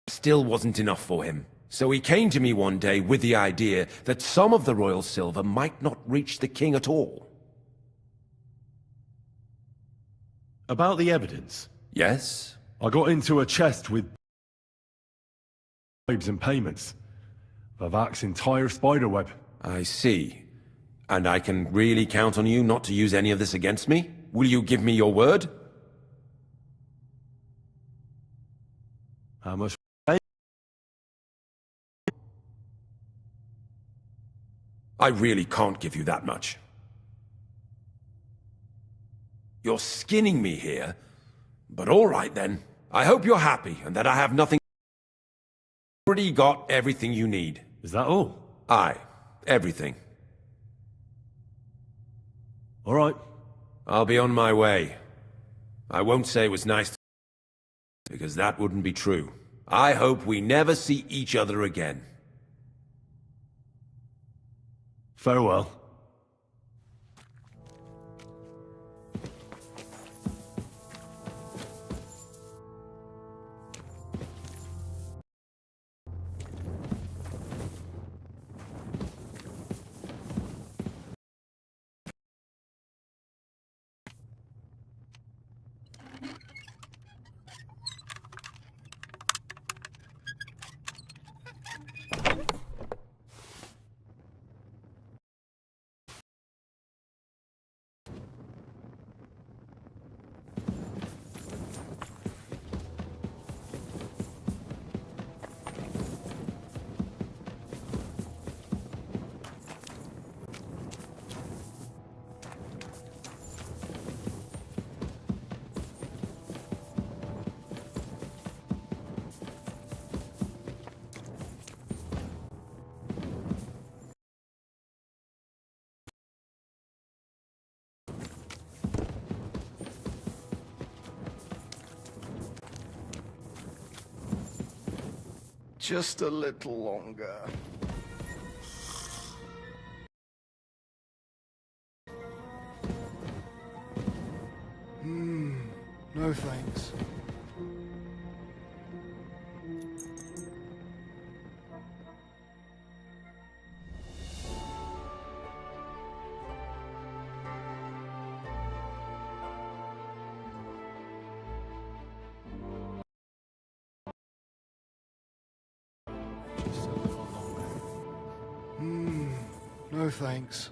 Still wasn't enough for him. So he came to me one day with the idea that some of the royal silver might not reach the king at all. About the evidence? Yes? I got into a chest with bribes and payments. Vavak's entire spiderweb. I see. And I can really count on you not to use any of this against me? Will you give me your word? How much? I really can't give you that much. You're skinning me here, but all right then. I hope you're happy and that I have nothing. Already got everything you need. Is that all? Aye, everything. All right. I'll be on my way. I won't say it was nice to... because that wouldn't be true. I hope we never see each other again. Farewell. Just a little longer. No thanks. No thanks.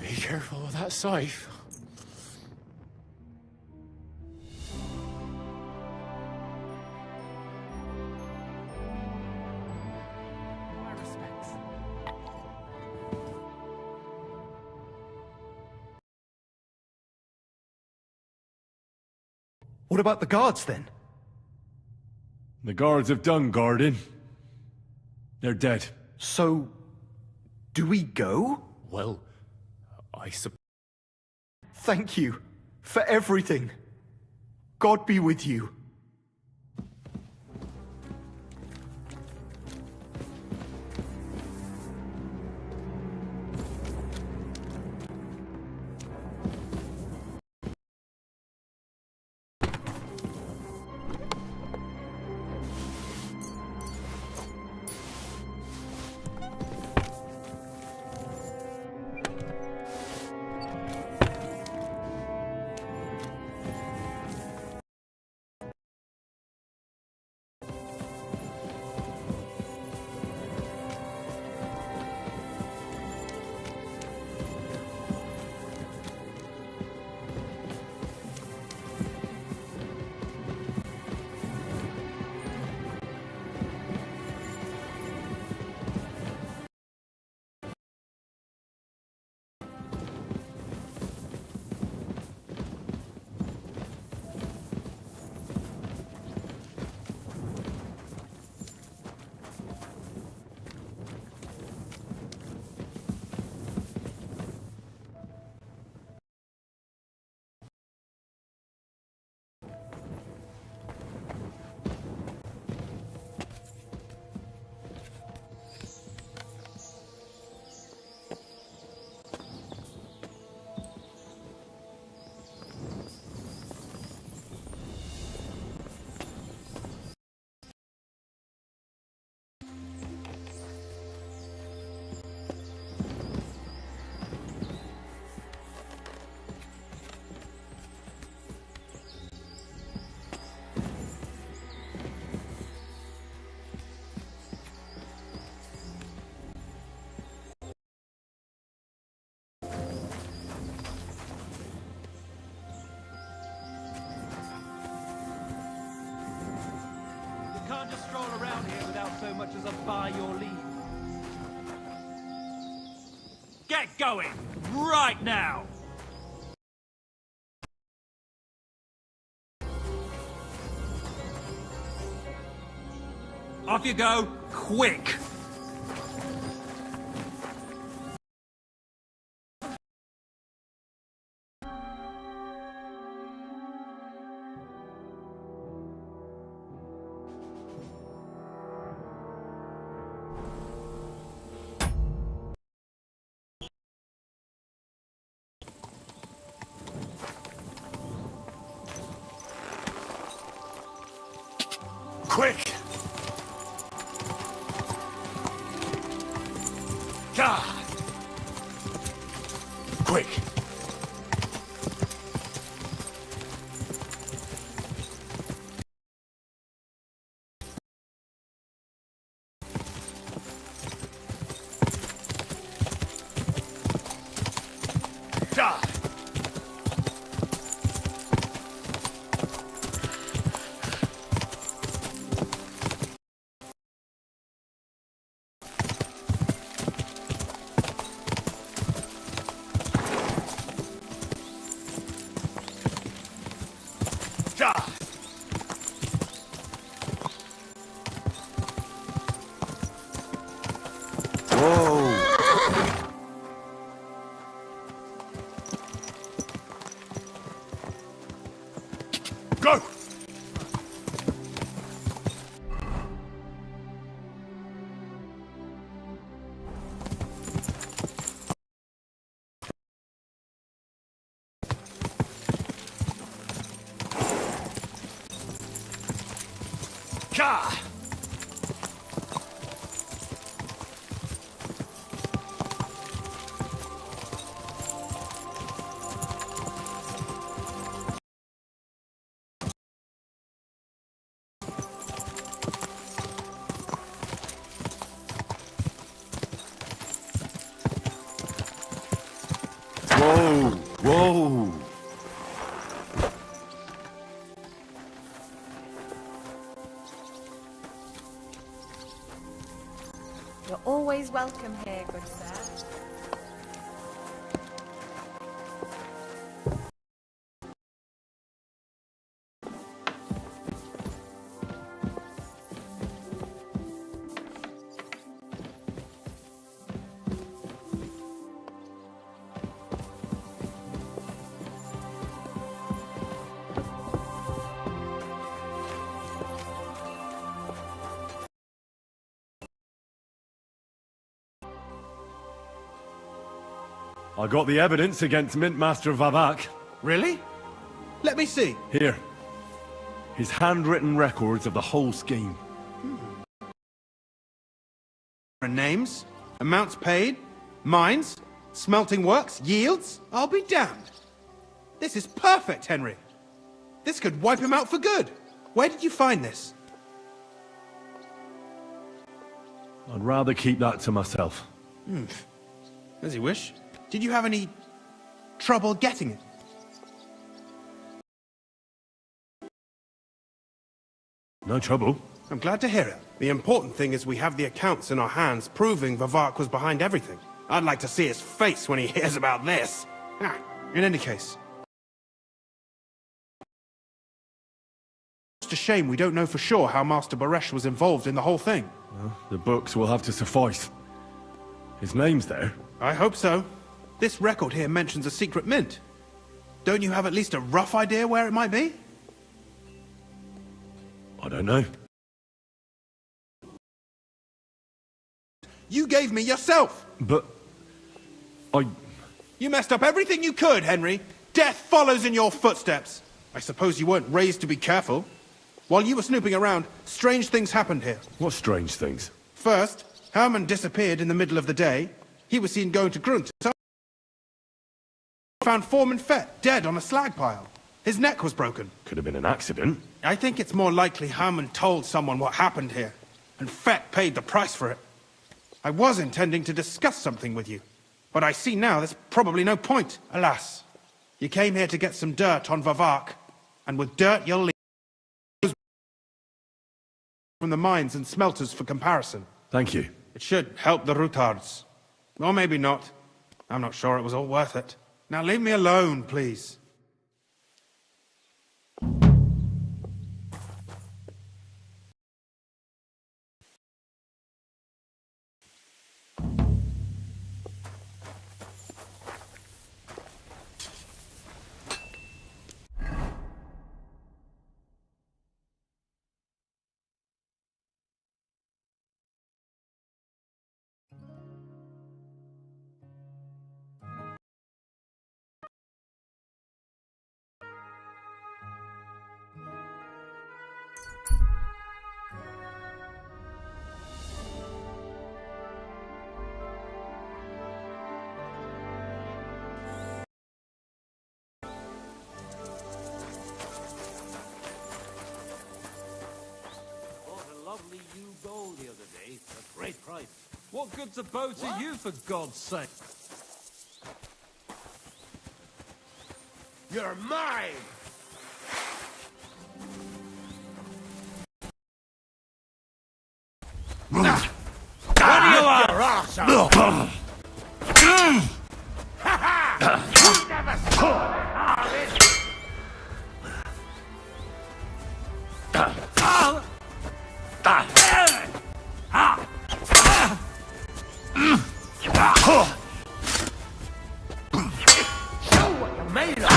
Be careful of that scythe. My respects. What about the guards then? The guards have done guarding. They're dead. So, do we go? Well, I suppose. Thank you for everything. God be with you. Can't just stroll around here without so much as a by your leave. Get going! Right now! Off you go, quick! Quick! God! Quick! God! Whoa, whoa. You're always welcome here, good sir. I got the evidence against Mint Master Vavak. Really? Let me see. Here. His handwritten records of the whole scheme. Names, amounts paid, mines, smelting works, yields. I'll be damned. This is perfect, Henry. This could wipe him out for good. Where did you find this? I'd rather keep that to myself. As you wish. Did you have any trouble getting it? No trouble. I'm glad to hear it. The important thing is we have the accounts in our hands proving Vavak was behind everything. I'd like to see his face when he hears about this. In any case. It's a shame we don't know for sure how Master Baresh was involved in the whole thing. Well, the books will have to suffice. His name's there. I hope so. This record here mentions a secret mint. Don't you have at least a rough idea where it might be? I don't know. You gave me yourself! But... You messed up everything you could, Henry. Death follows in your footsteps. I suppose you weren't raised to be careful. While you were snooping around, strange things happened here. What strange things? First, Herman disappeared in the middle of the day. He was seen going to Grunt. Found Foreman Fett dead on a slag pile. His neck was broken. Could have been an accident. I think it's more likely Herman told someone what happened here, and Fett paid the price for it. I was intending to discuss something with you, but I see now there's probably no point. Alas, you came here to get some dirt on Vavak, and with dirt you'll leave from the mines and smelters for comparison. Thank you. It should help the Rutards. Or maybe not. I'm not sure it was all worth it. Now leave me alone, please. What good's a bow to you, for God's sake? You're mine! What do you want? Your arse out. You never saw show what you're made of!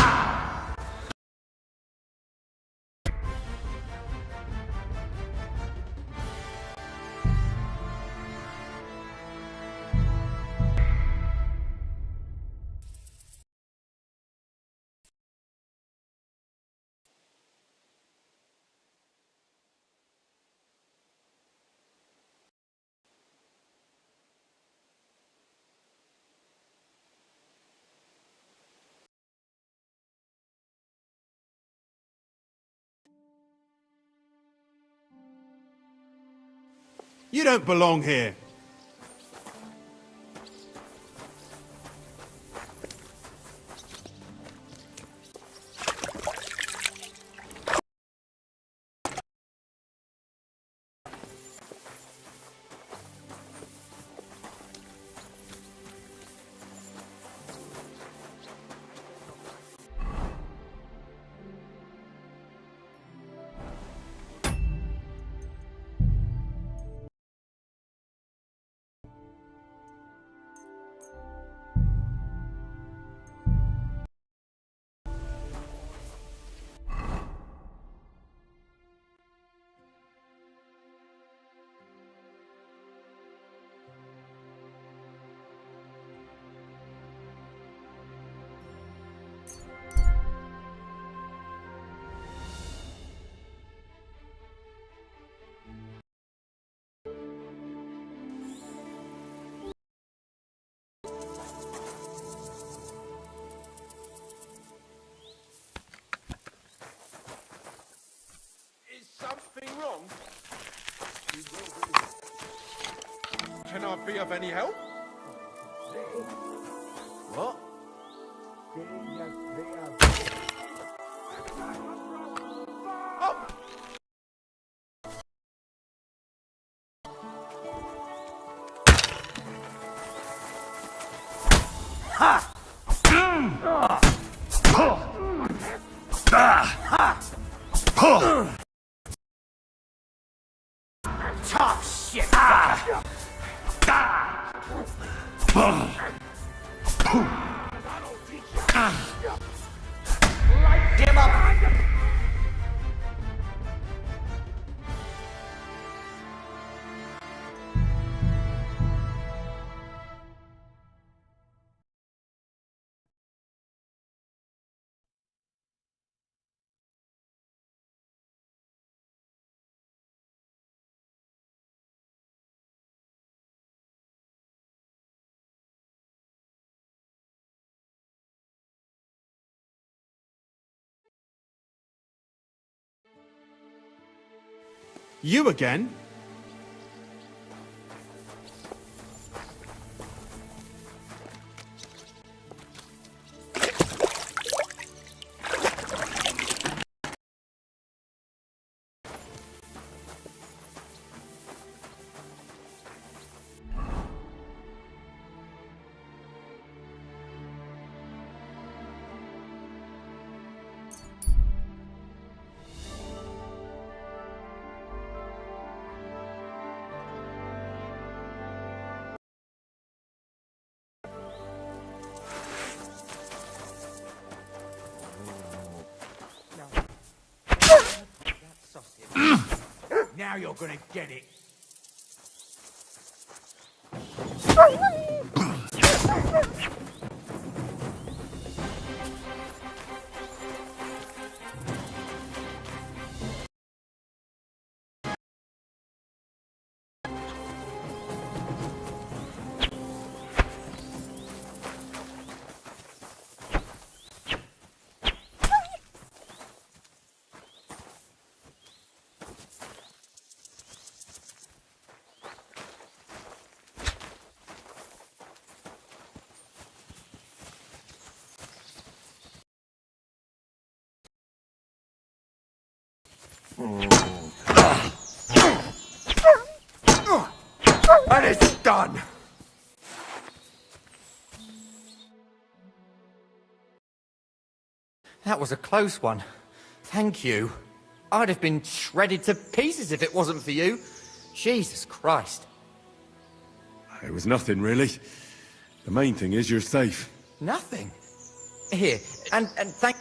You don't belong here. Is something wrong? Can I be of any help? What? Oh! Ha! Tough shit! Light him up! You again? Now you're gonna get it. And it's done! That was a close one. Thank you. I'd have been shredded to pieces if it wasn't for you. Jesus Christ. It was nothing, really. The main thing is you're safe. Nothing. Here, and thank...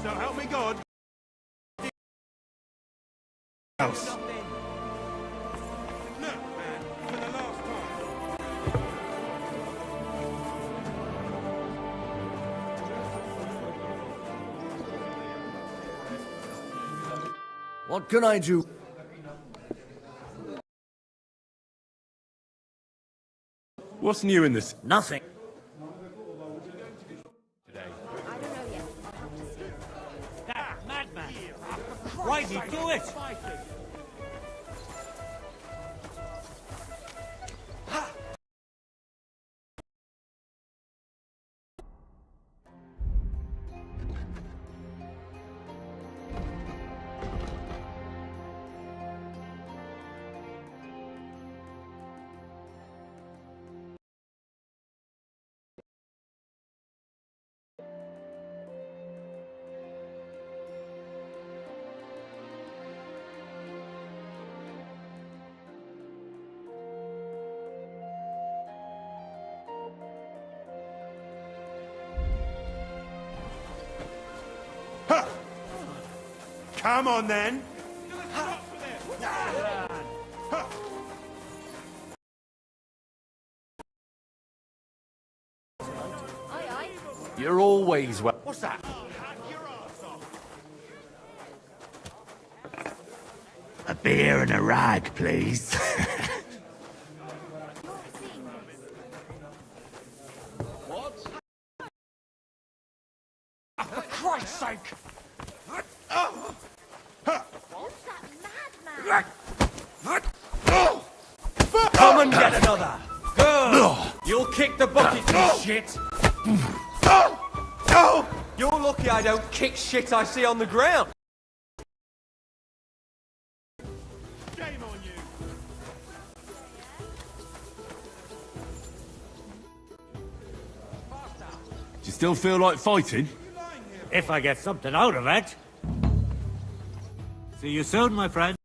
So help me God. House. Look, man, for the last time. What can I do? What's new in this? Nothing. That madman! Why'd he do it? Come on then. You're always well. What's that? A beer and a rag, please. For Christ's sake! Who's that madman? Come and get another! Good! You'll kick the bucket, you shit! You're lucky I don't kick shit I see on the ground. Shame on you. Do you still feel like fighting? If I get something out of it. See you soon, my friend.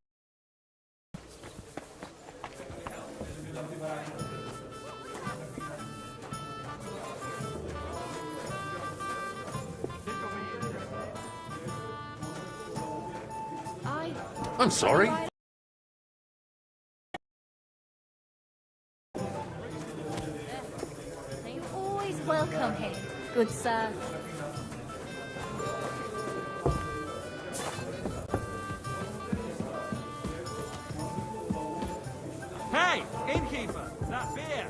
I'm sorry. You're always welcome here, good sir. Hey, innkeeper, that beer.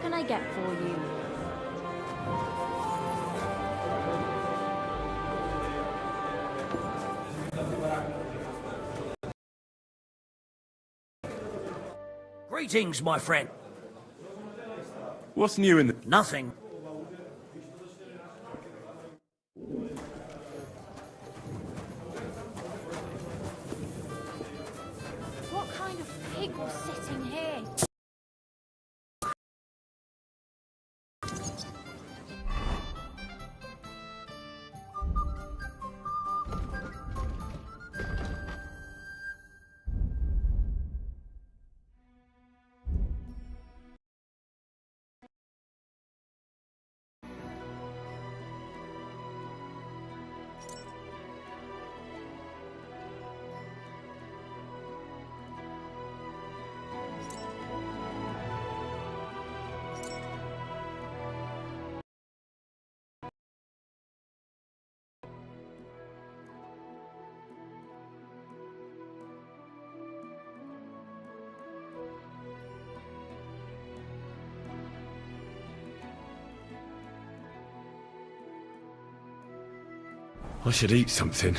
can I get for you? Greetings, my friend. What's new in the... Nothing. What kind of pig was sitting here? I should eat something.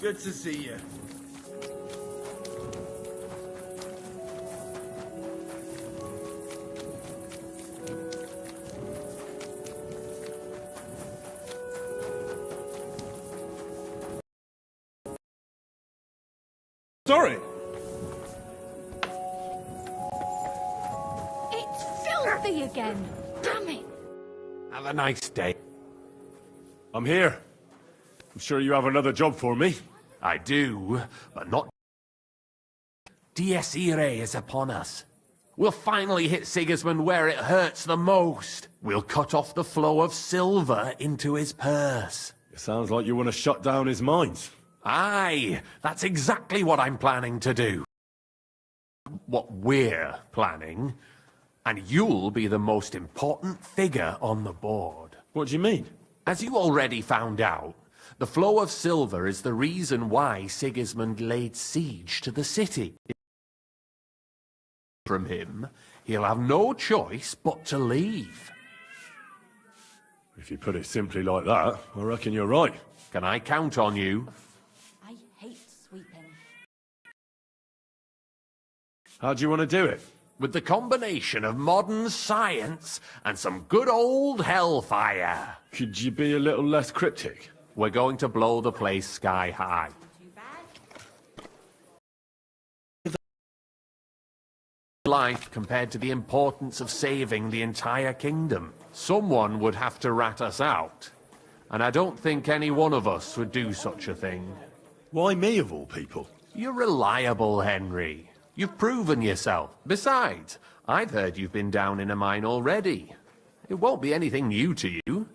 Good to see you. Sorry. It's filthy again. Damn it. Have a nice day. I'm here. I'm sure you have another job for me. I do, but not... Dies Irae is upon us. We'll finally hit Sigismund where it hurts the most. We'll cut off the flow of silver into his purse. It sounds like you want to shut down his mines. Aye, that's exactly what I'm planning to do. What we're planning. And you'll be the most important figure on the board. What do you mean? As you already found out, the flow of silver is the reason why Sigismund laid siege to the city. From him, he'll have no choice but to leave. If you put it simply like that, I reckon you're right. Can I count on you? I hate sweeping. How do you want to do it? With the combination of modern science and some good old hellfire. Could you be a little less cryptic? We're going to blow the place sky high. Life compared to the importance of saving the entire kingdom. Someone would have to rat us out. And I don't think any one of us would do such a thing. Why me of all people? You're reliable, Henry. You've proven yourself. Besides, I've heard you've been down in a mine already. It won't be anything new to you.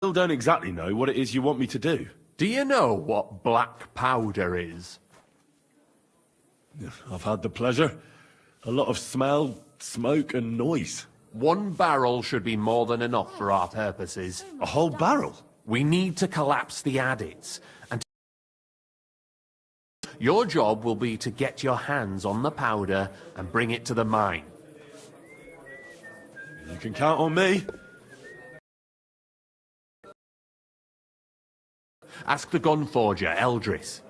Still don't exactly know what it is you want me to do. Do you know what black powder is? I've had the pleasure. A lot of smell, smoke and noise. 1 barrel should be more than enough for our purposes. A whole barrel? We need to collapse the adits. And your job will be to get your hands on the powder and bring it to the mine. You can count on me. Ask the gun forger, Eldris.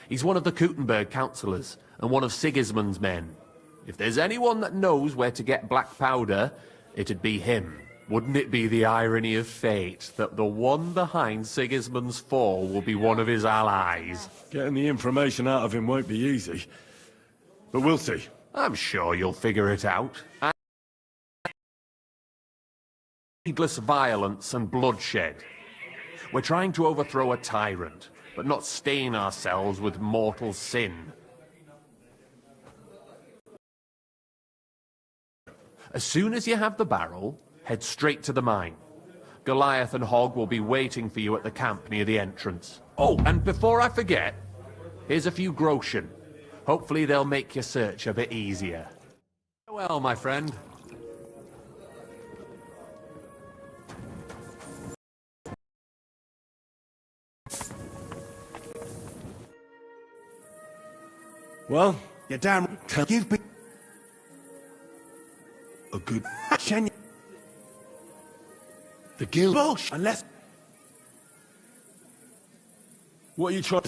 He's one of the Kuttenberg councillors and one of Sigismund's men. If there's anyone that knows where to get black powder, it'd be him. Wouldn't it be the irony of fate that the one behind Sigismund's fall will be one of his allies? Getting the information out of him won't be easy. But we'll see. I'm sure you'll figure it out. Needless violence and bloodshed. We're trying to overthrow a tyrant, but not stain ourselves with mortal sin. As soon as you have the barrel, head straight to the mine. Goliath and Hogg will be waiting for you at the camp near the entrance. Oh, and before I forget, here's a few groschen. Hopefully they'll make your search a bit easier. Well, my friend. Well, You're damn... You've been... a good... Shen... The guild... Bullsh! Unless... What are you trying...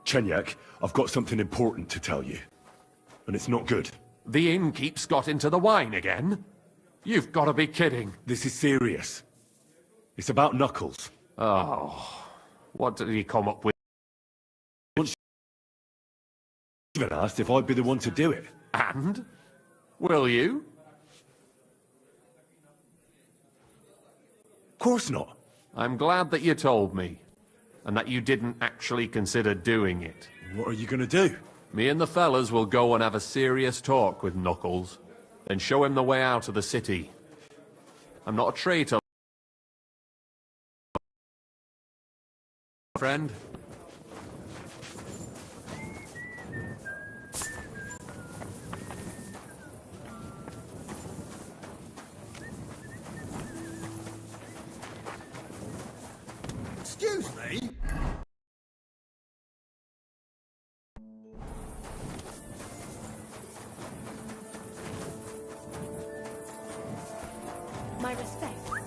Chenyak, I've got something important to tell you. And it's not good. The innkeep's got into the wine again? You've got to be kidding. This is serious. It's about Knuckles. Oh, what did he come up with? Even asked if I'd be the one to do it. And? Will you? Of course not. I'm glad that you told me, and that you didn't actually consider doing it. What are you gonna do? Me and the fellas will go and have a serious talk with Knuckles, then show him the way out of the city. I'm not a traitor, friend. Excuse me? way.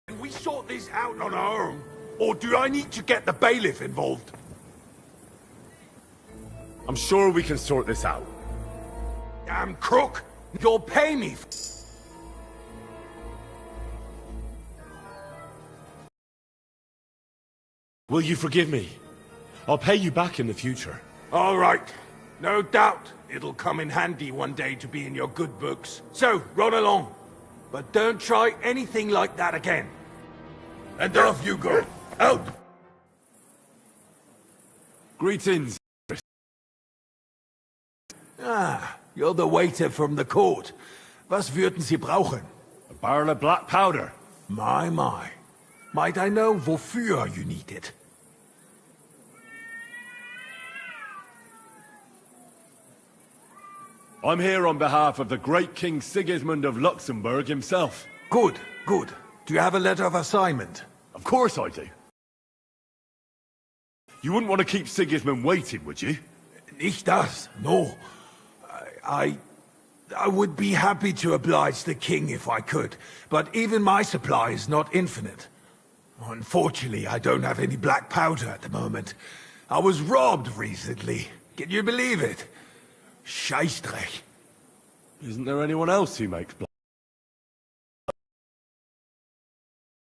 Can we sort this out on our own? Or do I need to get the bailiff involved? I'm sure we can sort this out. Damn crook! You'll pay me. Will you forgive me? I'll pay you back in the future. All right. No doubt it'll come in handy one day to be in your good books. So, run along. But don't try anything like that again. And off you go. Out! Greetings. Ah, you're the waiter from the court. Was würden Sie brauchen? A barrel of black powder. My. Might I know wofür you need it? I'm here on behalf of the great King Sigismund of Luxembourg himself. Good. Do you have a letter of assignment? Of course I do. You wouldn't want to keep Sigismund waiting, would you? Nicht das, no. I would be happy to oblige the king if I could, but even my supply is not infinite. Unfortunately, I don't have any black powder at the moment. I was robbed recently. Can you believe it? Scheißdreck. Isn't there anyone else who makes black?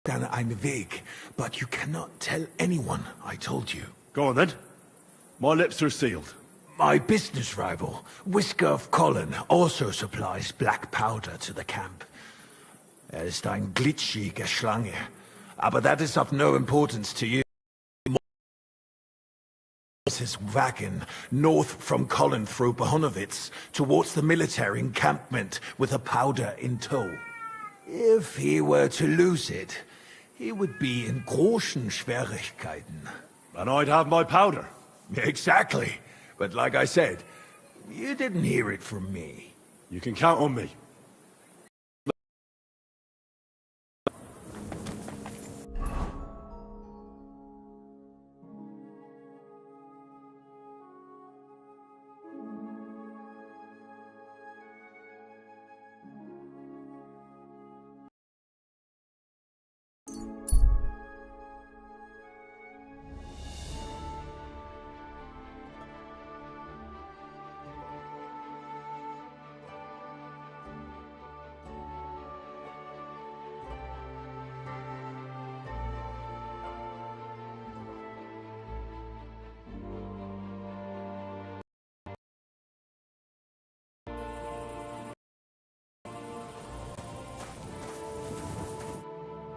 Dann einen Weg, but you cannot tell anyone I told you. Go on then. My lips are sealed. My business rival, Whisker of Colin, also supplies black powder to the camp. Ist ein glitschige Schlange, aber that is of no importance to you. His wagon north from Colin through Bohunowitz towards the military encampment with a powder in tow. If he were to lose it, he would be in großen Schwierigkeiten. And I'd have my powder. Exactly. But like I said, you didn't hear it from me. You can count on me.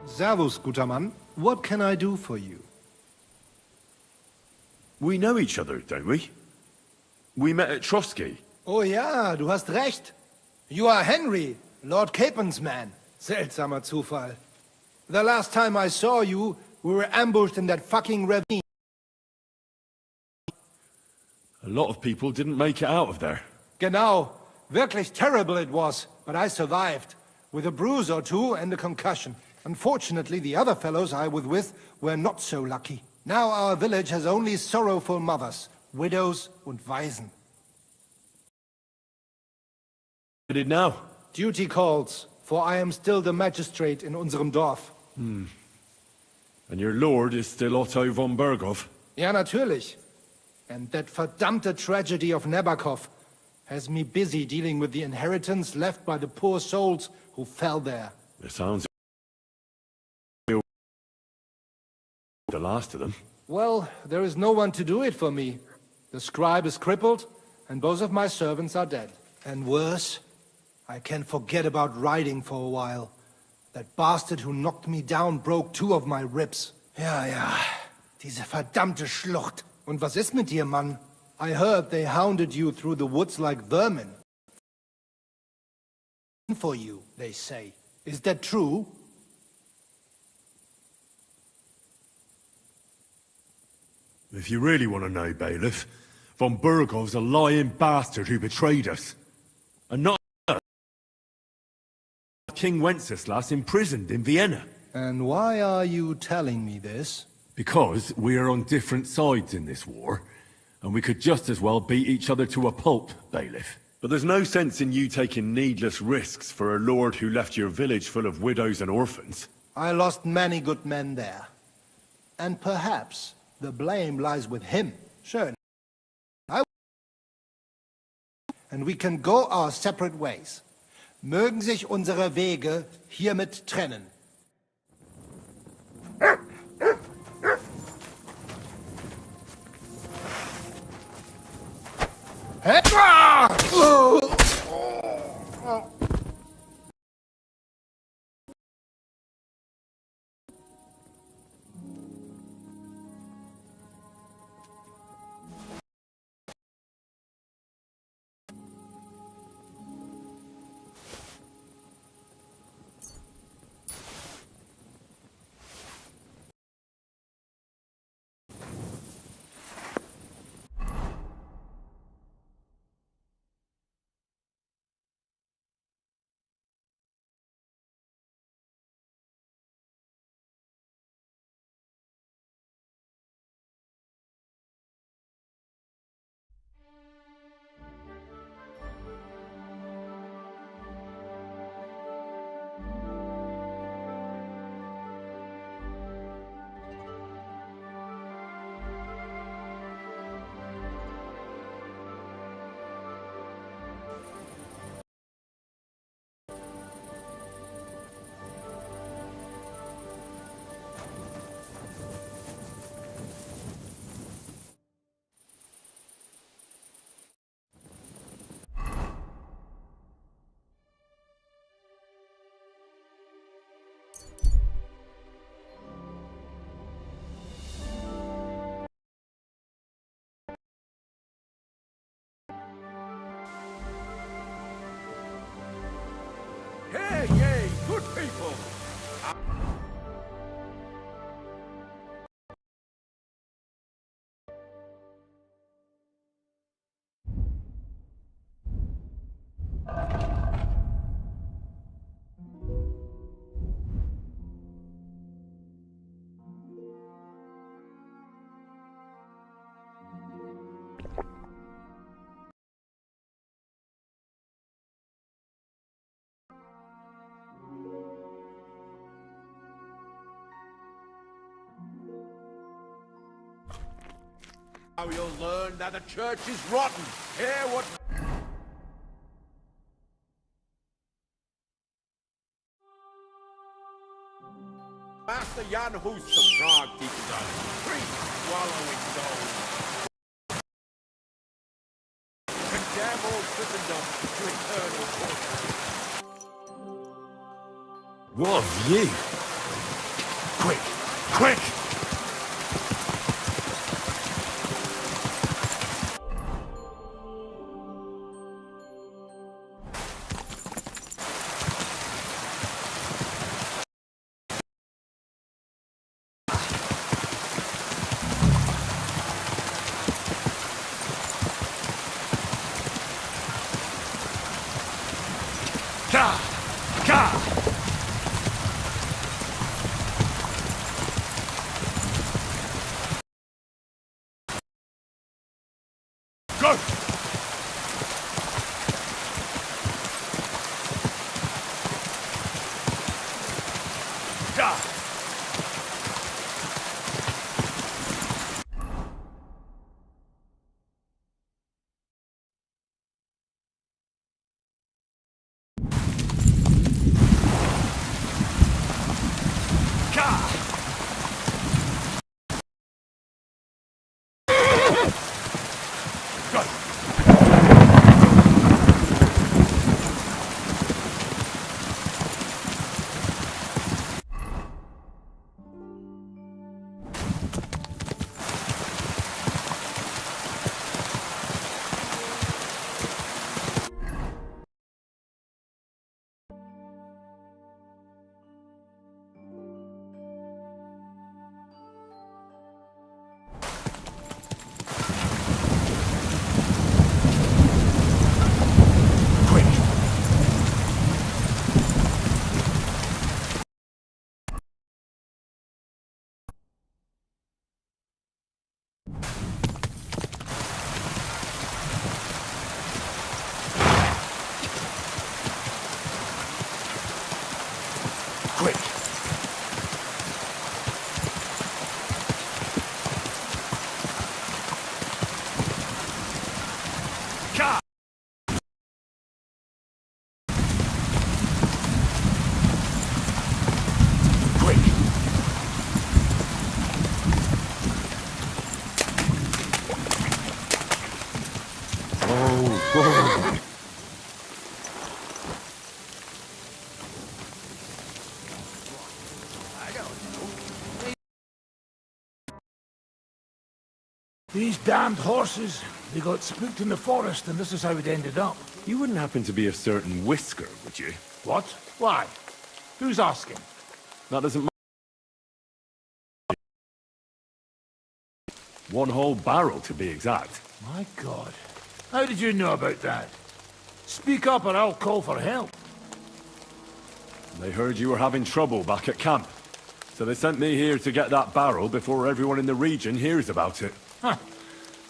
Servus, guter Mann. What can I do for you? We know each other, don't we? We met at Trotsky. Oh ja, du hast recht. You are Henry, Lord Capen's man. Seltsamer Zufall. The last time I saw you, we were ambushed in that fucking ravine. A lot of people didn't make it out of there. Genau. Wirklich terrible it was, but I survived. With a bruise or two and a concussion. Unfortunately, the other fellows I was with were not so lucky. Now our village has only sorrowful mothers, widows und Waisen. What did now? Duty calls, for I am still the magistrate in unserem Dorf. And your lord is still Otto von Berghoff? Ja, natürlich. And that verdammte tragedy of Nabokov has me busy dealing with the inheritance left by the poor souls who fell there. It sounds... the last of them. Well, there is no one to do it for me. The scribe is crippled, and both of my servants are dead. And worse, I can forget about riding for a while. That bastard who knocked me down broke 2 of my ribs. Ja, diese verdammte Schlucht. Und was ist mit dir, Mann? I heard they hounded you through the woods like vermin. For you, they say. Is that true? If you really want to know, Bailiff, von Burgov's a lying bastard who betrayed us. And not King Wenceslas imprisoned in Vienna. And why are you telling me this? Because we are on different sides in this war, and we could just as well beat each other to a pulp, Bailiff. But there's no sense in you taking needless risks for a lord who left your village full of widows and orphans. I lost many good men there. And perhaps the blame lies with him. Schön. And we can go our separate ways. Mögen sich unsere Wege hiermit trennen. Hey, yay, good people! Now you'll learn that the church is rotten. Hear what... Master Jan Hus of Prague teaches us. Priest swallowing souls. Condemn all Christendom to eternal torture. What a view! Quick! Quick! Ka! Ka! Go! Ka! Go! These damned horses, they got spooked in the forest, and this is how it ended up. You wouldn't happen to be a certain Whisker, would you? What? Why? Who's asking? That doesn't matter. One whole barrel, to be exact. My God. How did you know about that? Speak up or I'll call for help. They heard you were having trouble back at camp. So they sent me here to get that barrel before everyone in the region hears about it. Huh.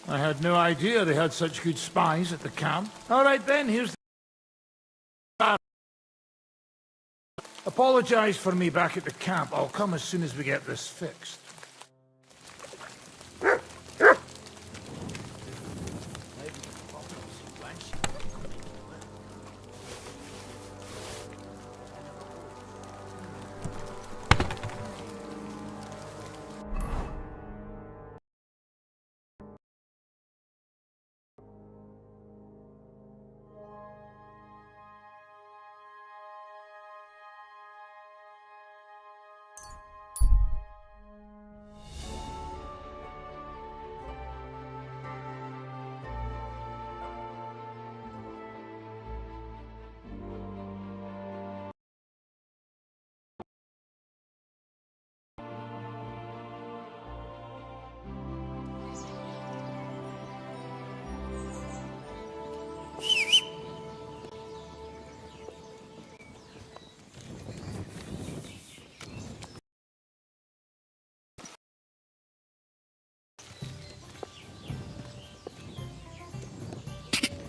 I had no idea they had such good spies at the camp. All right then, here's the barrel. Apologize for me back at the camp. I'll come as soon as we get this fixed.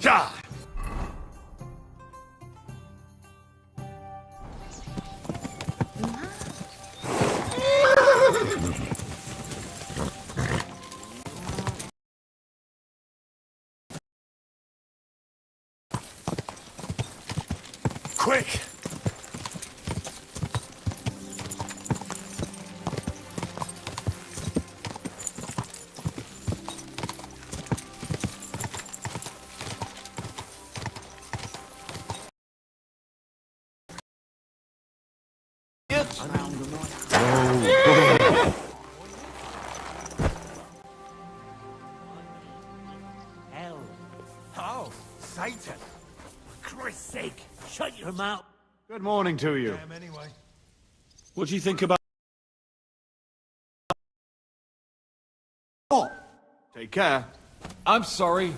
Ja! Quick! Hell. Oh, Satan. For Christ's sake, shut your mouth. Good morning to you. Anyway. What do you think about... Oh, take care. I'm sorry.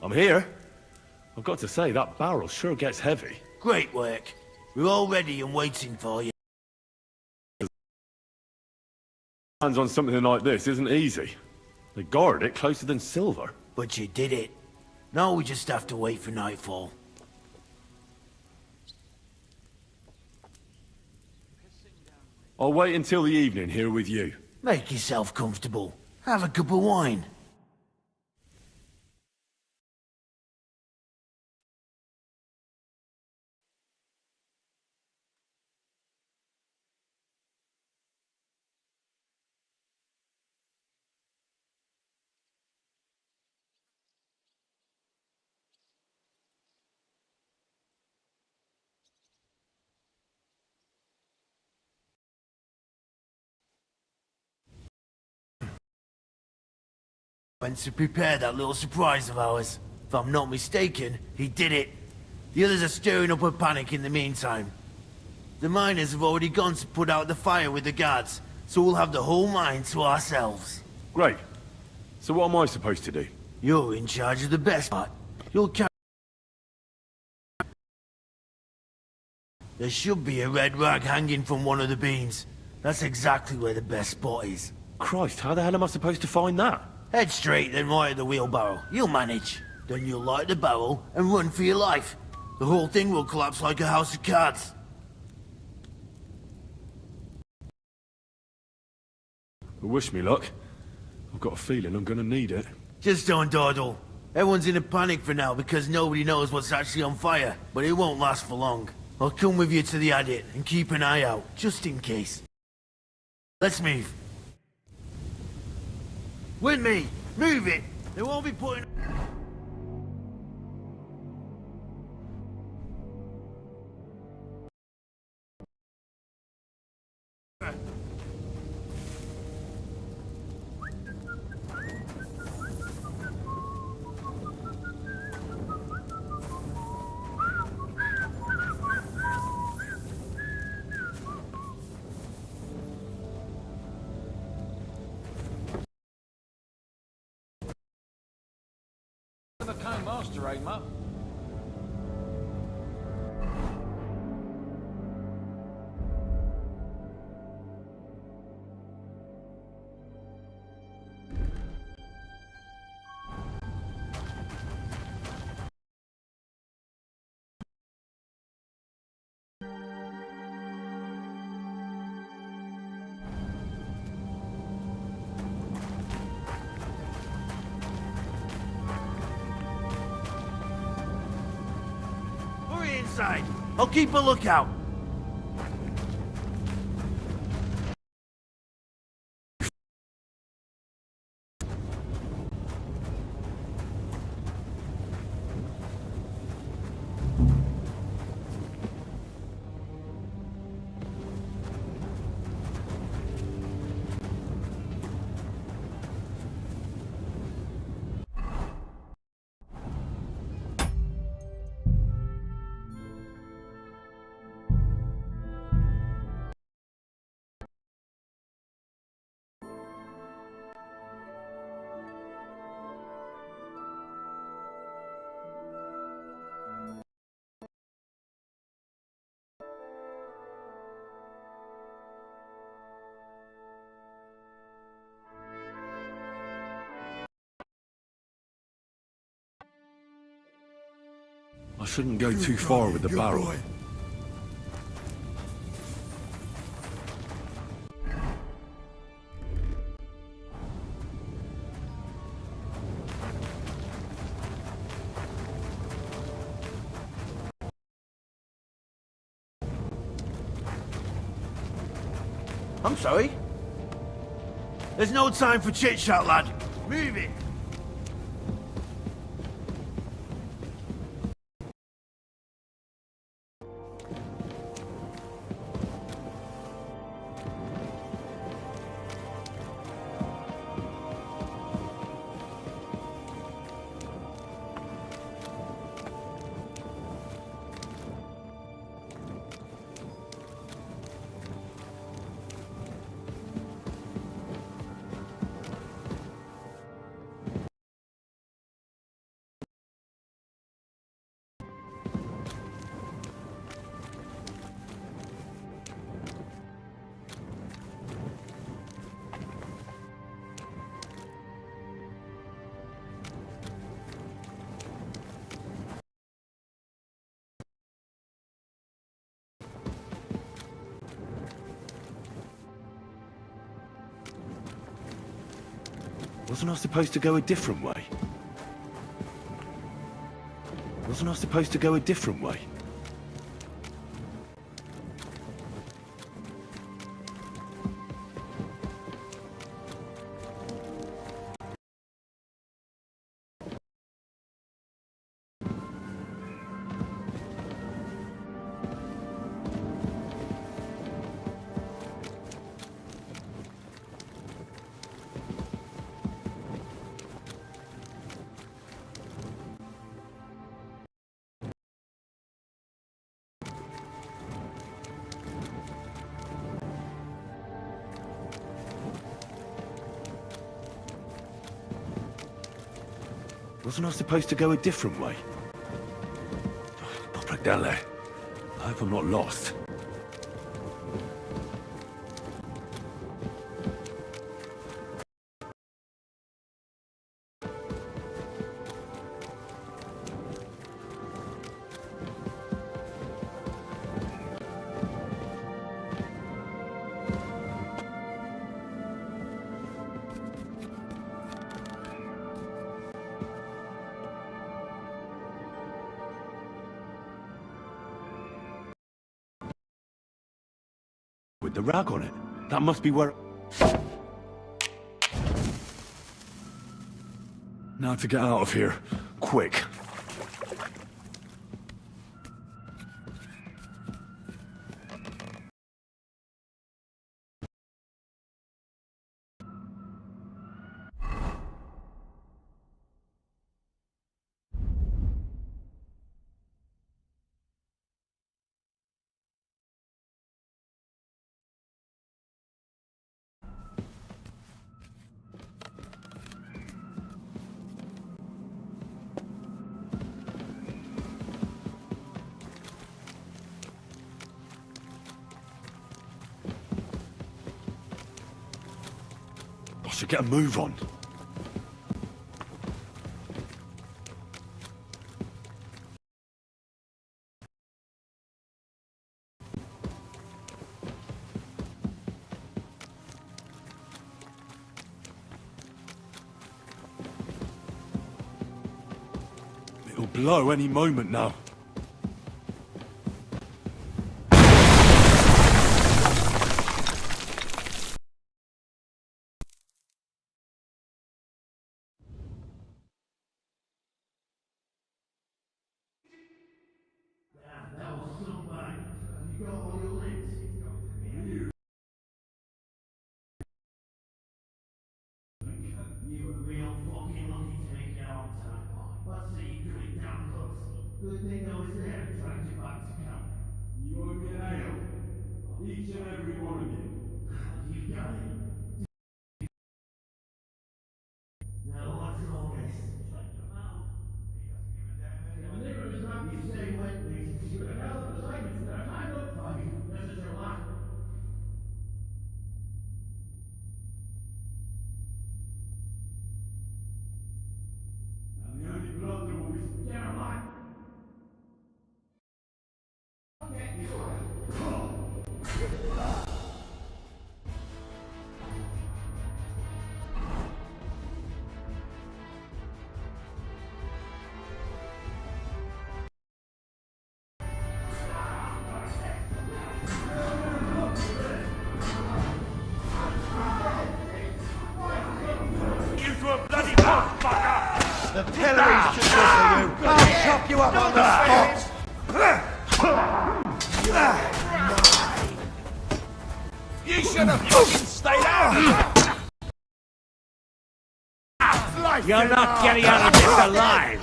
I'm here. I've got to say, that barrel sure gets heavy. Great work. We're all ready and waiting for you. Hands on something like this isn't easy. They guard it closer than silver. But you did it. Now we just have to wait for nightfall. I'll wait until the evening here with you. Make yourself comfortable. Have a cup of wine. Went to prepare that little surprise of ours. If I'm not mistaken, he did it. The others are stirring up a panic in the meantime. The miners have already gone to put out the fire with the guards, so we'll have the whole mine to ourselves. Great. So what am I supposed to do? You're in charge of the best part. You'll carry... There should be a red rag hanging from one of the beams. That's exactly where the best spot is. Christ, how the hell am I supposed to find that? Head straight, then right at the wheelbarrow. You'll manage. Then you'll light the barrel and run for your life. The whole thing will collapse like a house of cards. Wish me luck. I've got a feeling I'm gonna need it. Just don't dawdle. Everyone's in a panic for now because nobody knows what's actually on fire, but it won't last for long. I'll come with you to the adit and keep an eye out, just in case. Let's move. With me! Move it! They won't be putting... Dagmar. Hurry inside. I'll keep a lookout. I shouldn't go too far with the barrel. I'm sorry. There's no time for chit-chat, lad. Move it. Wasn't I supposed to go a different way? Wasn't I supposed to go a different way? Wasn't I supposed to go a different way? Pop right down there. I hope I'm not lost. With the rag on it. That must be where... Now to get out of here. Quick. should get a move on. It'll blow any moment now. You were real fucking lucky to make it on time. Let's see you do it damn close. Good thing I was there and dragged you back to camp. You owe me an ale. Each and every one of you. You got it. Now what's all this? Deliverance not be saying wet things. You would have held up the segments that are tied up for you. This is your last. And the only blood there will be... Get a line. The pillory's just for you. I'll chop you up on the spot. You should have fucking stayed out. You're not getting out of this alive.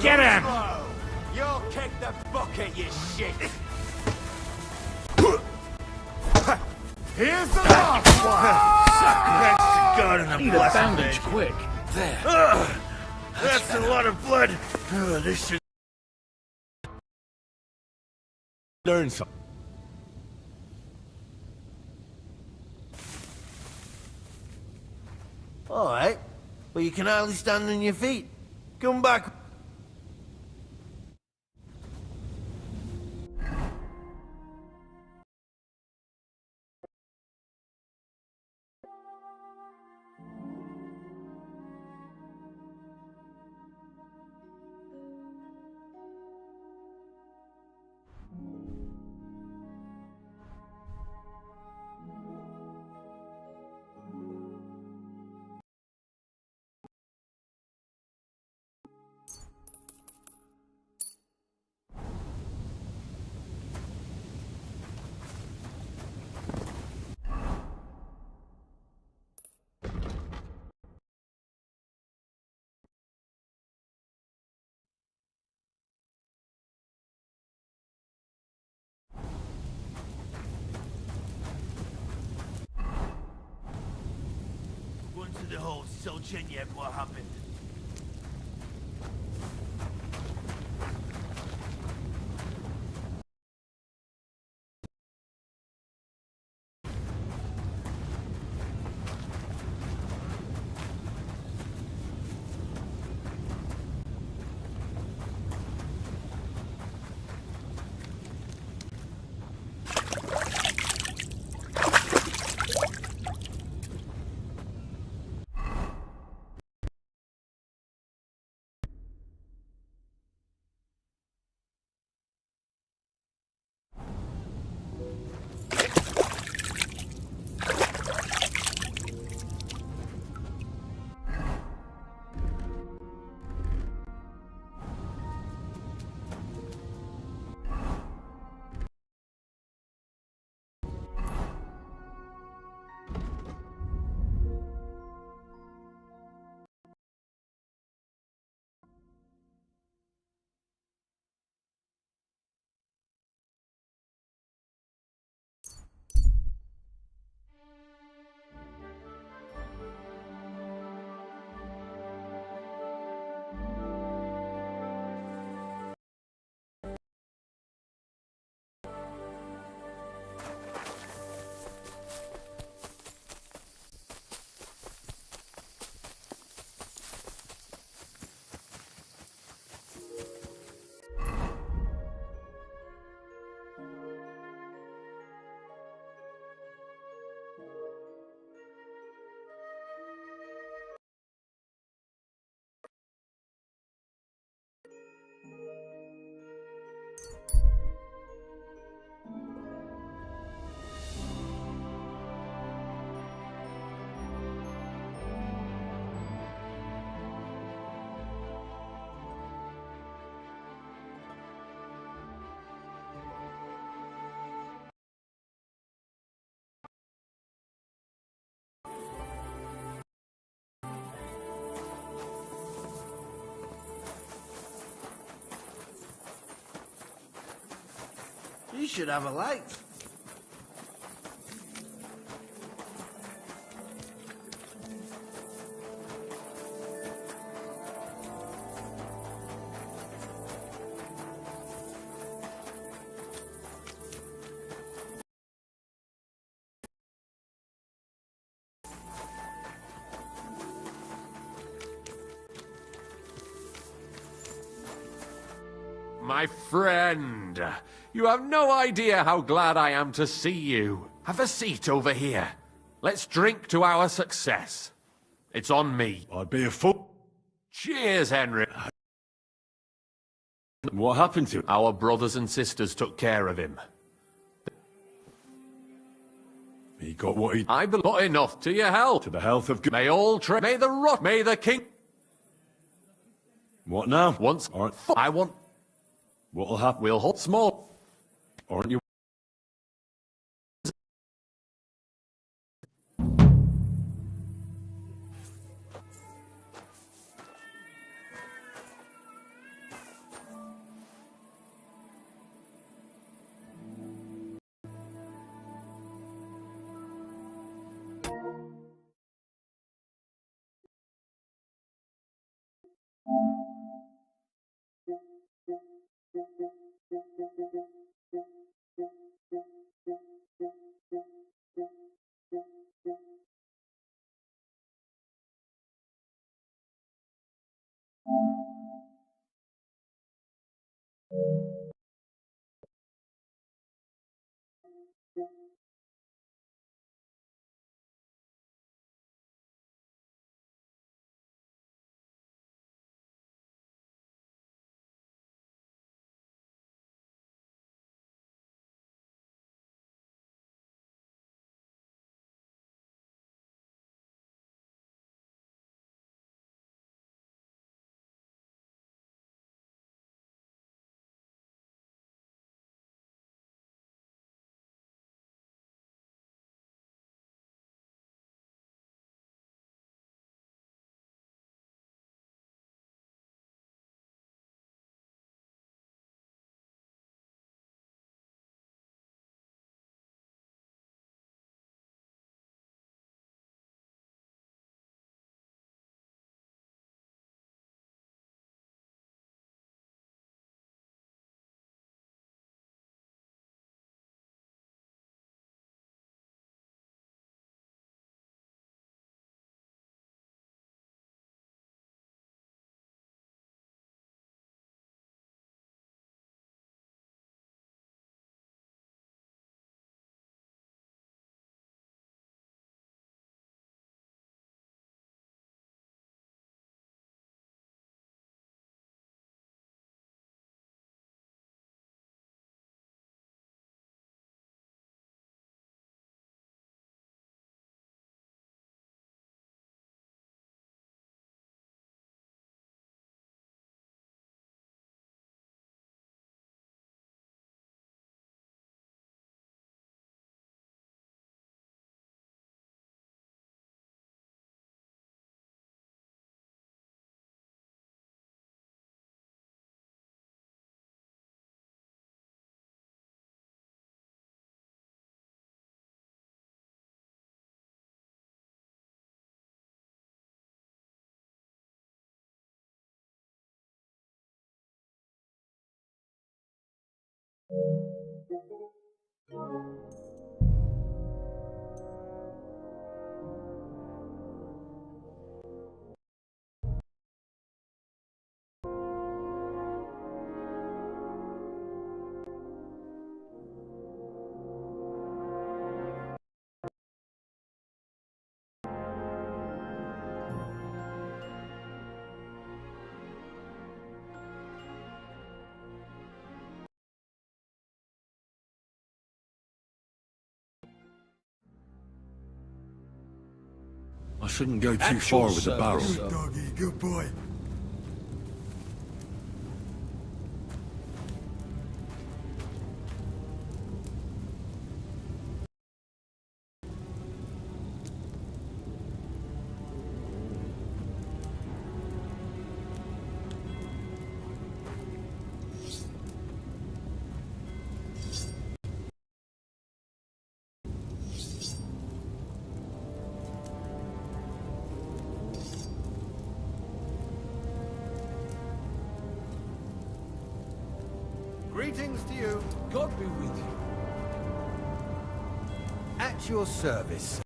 Get him. You'll kick the bucket, you shit! Here's the last one. That's the god in the Need a bandage, quick. There. That's a lot of blood. This should Learn something. All right. But you can hardly stand on your feet. Come back. One to the hole, so chin yet what happened. You should have a light. My friend, you have no idea how glad I am to see you. Have a seat over here. Let's drink to our success. It's on me. I'd be a fool. Cheers, Henry. What happened to him? Our brothers and sisters took care of him. He got what he... I belong enough to your health. To the health of... May all may the rot, may the king... What now? Once... Aren't... I want... What'll happen? We'll hold small. Aren't you... I shouldn't go too far with the barrel. Doggy, good boy. Greetings to you. God be with you. At your service.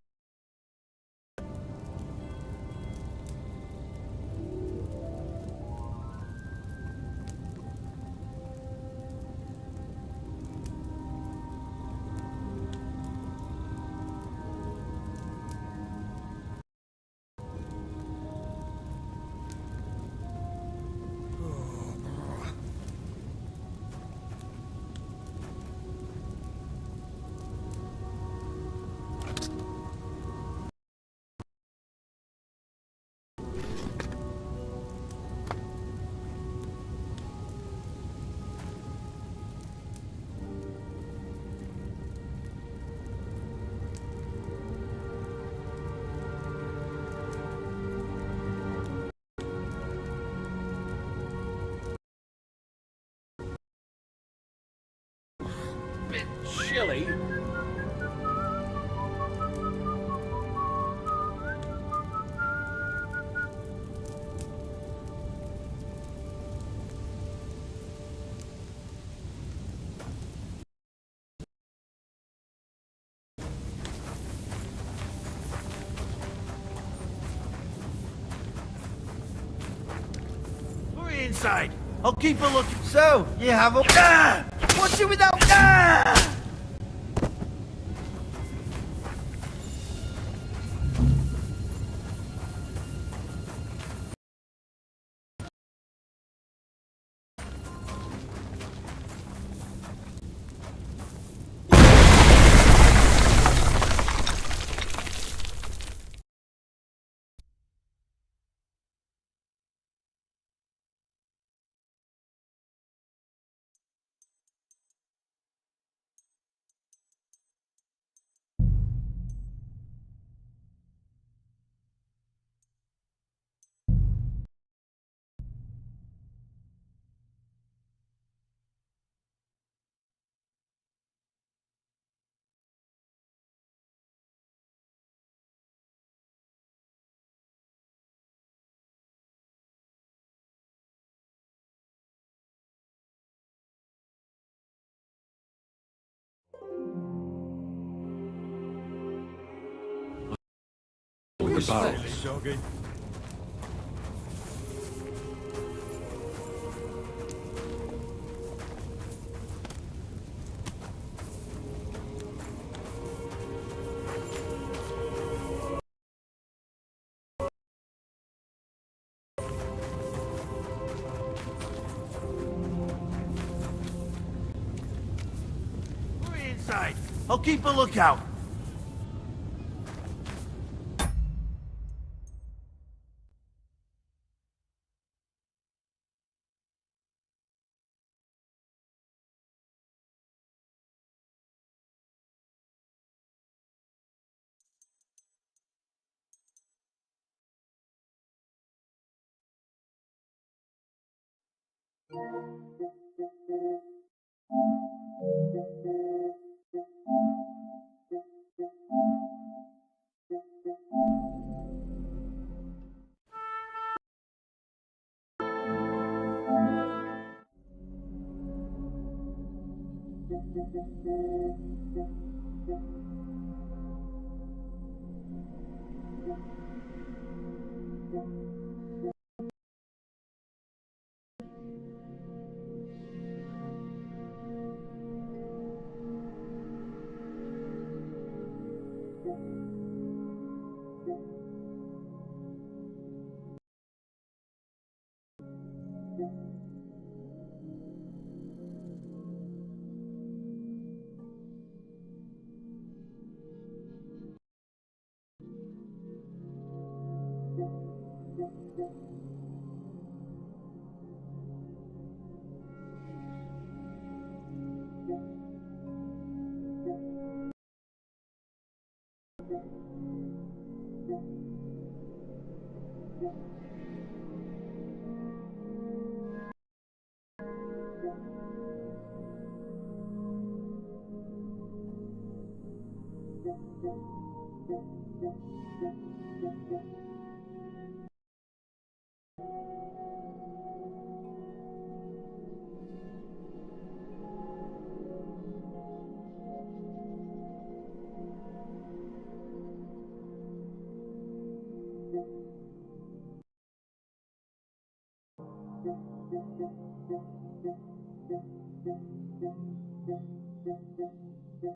Bit chilly. Hurry inside. I'll keep a look. So, you have a... Ah! What's it without... Ah! The barrels. Hurry inside. I'll keep a lookout.